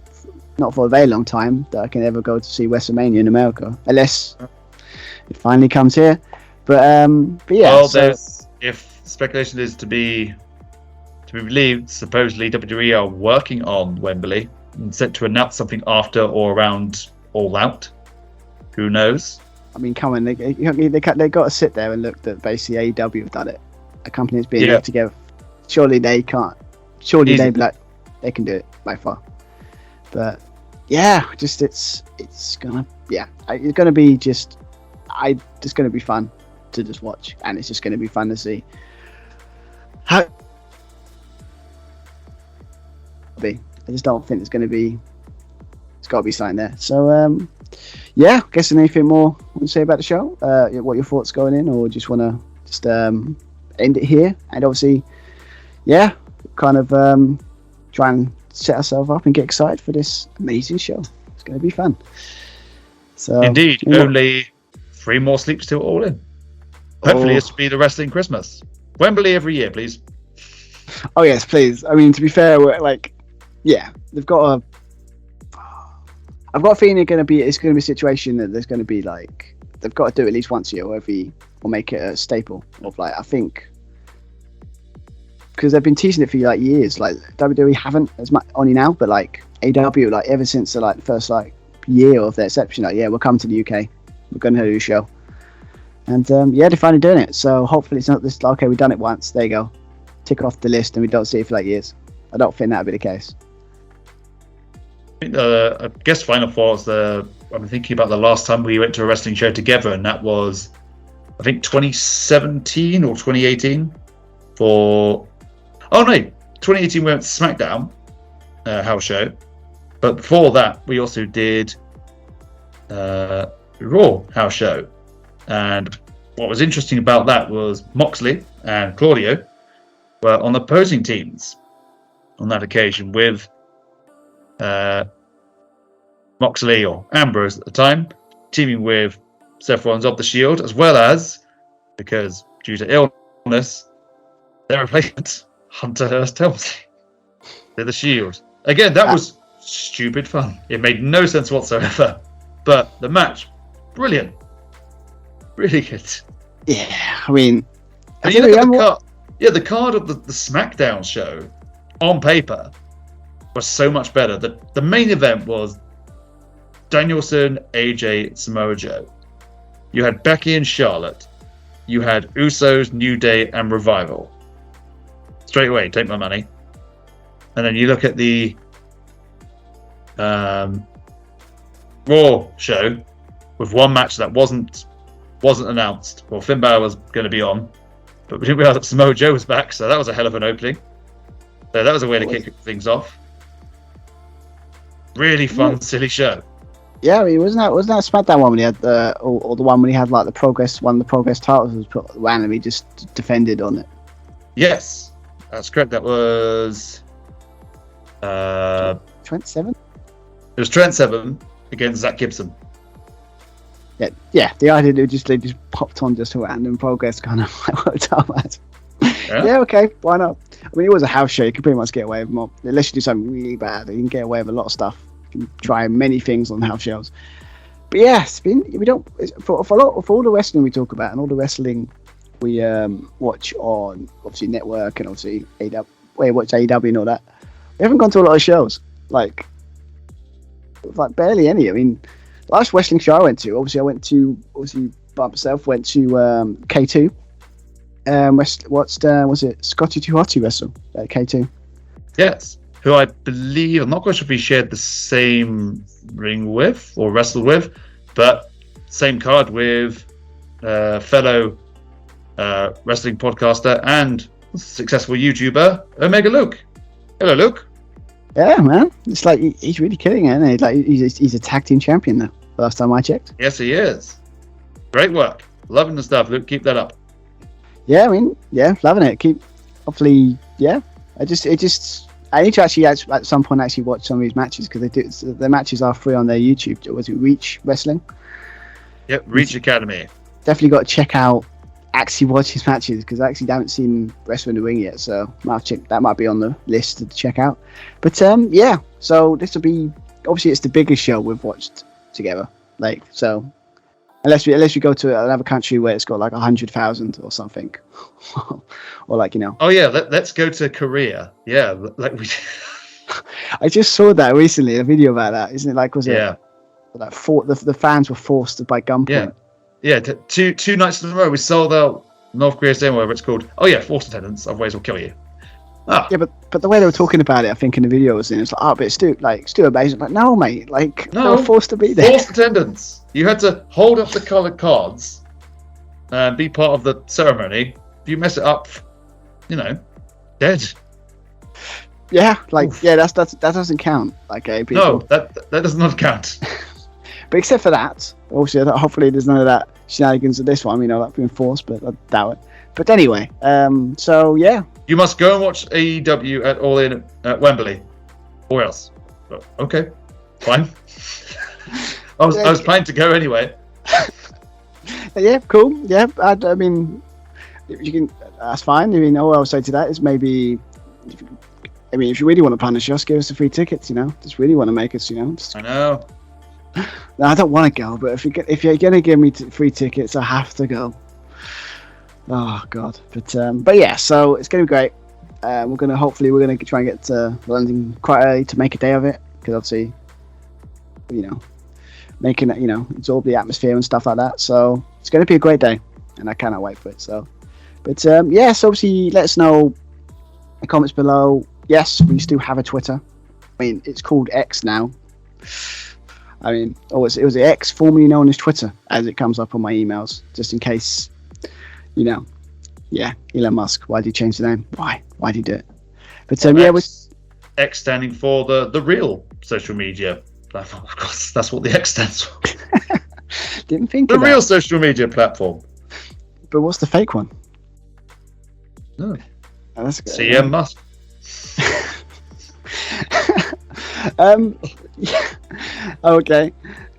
not for a very long time that I can ever go to see WrestleMania in America, unless it finally comes here. But yeah. Well, if speculation is to be believed, supposedly WWE are working on Wembley and set to announce something after or around All Out. Who knows? I mean, come on, they got to sit there and look that basically AEW have done it. A company that's being linked together. Surely they can't. Surely they'd be like, they can do it by far. But yeah, just it's gonna be just gonna be fun to just watch, and it's just gonna be fun to see how. I just don't think it's gonna be. It's got to be something there. So yeah, guessing anything more you want to say about the show? What your thoughts going in, or just want to end it here? And obviously, yeah, kind of try and set ourselves up and get excited for this amazing show. It's going to be fun. So indeed, only 3 more sleeps till All In. Hopefully, this will be the wrestling Christmas. Wembley every year, please. Oh yes, please. I mean, to be fair, they've got a. I've got a feeling it's going to be a situation that there's going to be like they've got to do at least once a year, or make it a staple of like I think. Because they've been teasing it for like years. Like WWE haven't as much only now, but like AEW, like ever since the like first like year of their inception, like we'll come to the UK, we're going to do a show, and they're finally doing it. So hopefully it's not this like, okay, we've done it once, there you go, tick off the list, and we don't see it for like years. I don't think that'll be the case. I think I guess final thoughts. I'm thinking about the last time we went to a wrestling show together, and that was I think 2017 or 2018 for. Oh no, 2018 we went to SmackDown house show, but before that we also did Raw house show, and what was interesting about that was Moxley and Claudio were on opposing teams on that occasion with Moxley or Ambrose at the time teaming with Seth Rollins of the Shield, as well as, because due to illness, their replacement Hunter Hearst Helmsley. They're the Shield. Again, that was stupid fun. It made no sense whatsoever. But the match, brilliant. Really good. Yeah, I mean... And you look at the card of the SmackDown show, on paper, was so much better. The main event was Danielson, AJ, Samoa Joe. You had Becky and Charlotte. You had Usos, New Day, and Revival. Straight away, take my money. And then you look at the Raw show with one match that wasn't announced. Well, Finn Balor was going to be on, but we didn't realize that Samoa Joe was back, so that was a hell of an opening. So that was a way to kick things off. Really fun, silly show. Yeah, I mean, wasn't that SmackDown one when he had or the one when he had like the Progress titles was put randomly just defended on it? Yes. That's correct. That was Trent Seven. It was Trent Seven against Zach Gibson. Yeah. The idea that they just popped on just a random Progress kind of like worked out. Yeah, okay, why not? I mean, it was a house show. You can pretty much get away with more, unless you do something really bad. You can get away with a lot of stuff. You can try many things on house shows. But yeah, for all the wrestling we talk about and all the wrestling we watch on obviously network and obviously AEW, watch AEW and all that. We haven't gone to a lot of shows, like barely any. I mean, the last wrestling show I went to, by myself, went to K2. Was it Scotty 2 Hotty wrestle at K2? Yes, who I believe, I'm not quite sure if he shared the same ring with or wrestled with, but same card with fellow wrestling podcaster and successful YouTuber Omega Luke. Hello, Luke. Yeah, man. It's like he's really killing it, isn't he? Like he's a tag team champion now. Last time I checked. Yes, he is. Great work. Loving the stuff, Luke. Keep that up. Yeah, I mean, loving it. Hopefully, yeah. I need to actually at some point actually watch some of these matches because their matches are free on their YouTube. Was it Reach Wrestling? Yep, Reach Academy. Definitely got to check out. Actually watch his matches because I actually haven't seen Wrestle in the Ring yet, so that might be on the list to check out. But so this will be obviously it's the biggest show we've watched together. Like so, unless we go to another country where it's got like 100,000 or something, or like Oh yeah, let's go to Korea. Yeah, like we. I just saw that recently, a video about that. Isn't it like it like the fans were forced by gunpoint. Yeah. Yeah, two nights in a row we sold out North Korea Stadium, whatever it's called. Oh yeah, forced attendance, otherwise we'll kill you. Yeah, but the way they were talking about it, I think in the video was it's like, but Stu amazing. Like, no, mate, like they were forced to be there. Forced attendance. You had to hold up the coloured cards and be part of the ceremony. If you mess it up, dead. Yeah, that doesn't count. Like people. No, that does not count. But except for that, obviously, hopefully there's none of that shenanigans of this one, like being forced, but I doubt it. But anyway, so yeah. You must go and watch AEW at All In at Wembley, or else. Oh, okay, fine. I was planning to go anyway. Yeah, cool. Yeah, I mean, you can. That's fine. I mean, all I'll say to that is maybe. If you really want to punish us, give us the free tickets. Just really want to make us. Just... I know. No, I don't want to go, but if you're gonna give me free tickets, I have to go. Oh God, but yeah, so it's gonna be great. We're gonna try and get to London quite early to make a day of it, because obviously, making it, absorb the atmosphere and stuff like that. So it's gonna be a great day, and I cannot wait for it. So, but yes, obviously, let us know in the comments below. Yes, we still have a Twitter. I mean, it's called X now. I mean, it was the X, formerly known as Twitter, as it comes up on my emails, just in case, yeah, Elon Musk. Why did he change the name? Why did he do it? But X standing for the real social media platform. Of course, that's what the X stands for. Didn't think the real social media platform. But what's the fake one? No. Oh, that's good. CM Musk. Yeah. Okay.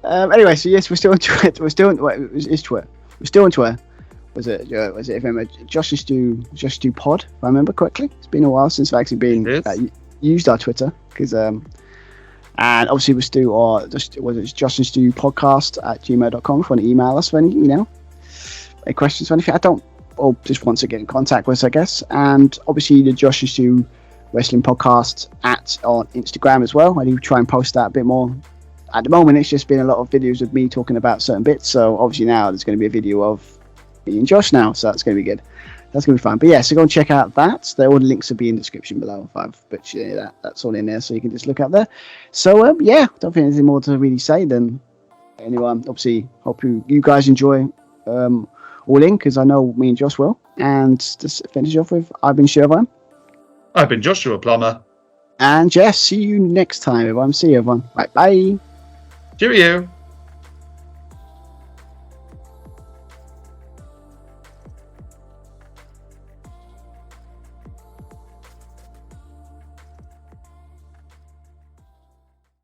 Anyway, so yes, we're still on Twitter. We're still on Twitter. We're still on Twitter. Was it? If I remember, Josh and Stu Pod. If I remember correctly, it's been a while since I've actually been used our Twitter, because and obviously we still are. Was it Josh and Stu Podcast at gmail.com if you want to email us for any any questions or anything. Or just want to get in contact with us, I guess. And obviously the Josh and Stu Wrestling Podcast on Instagram as well. I do try and post that a bit more. At the moment, it's just been a lot of videos of me talking about certain bits. So obviously now there's going to be a video of me and Josh now. So that's going to be good. That's going to be fun. But yeah, so go and check out that. All the links will be in the description below. But yeah, that's all in there. So you can just look up there. So yeah, don't think there's anything more to really say than anyone. Obviously, hope you guys enjoy All In, because I know me and Josh will. And just finish off with, I've been Shervan. I've been Joshua Plummer. And Jess, see you next time, everyone. See you, everyone. Bye. Cheerio.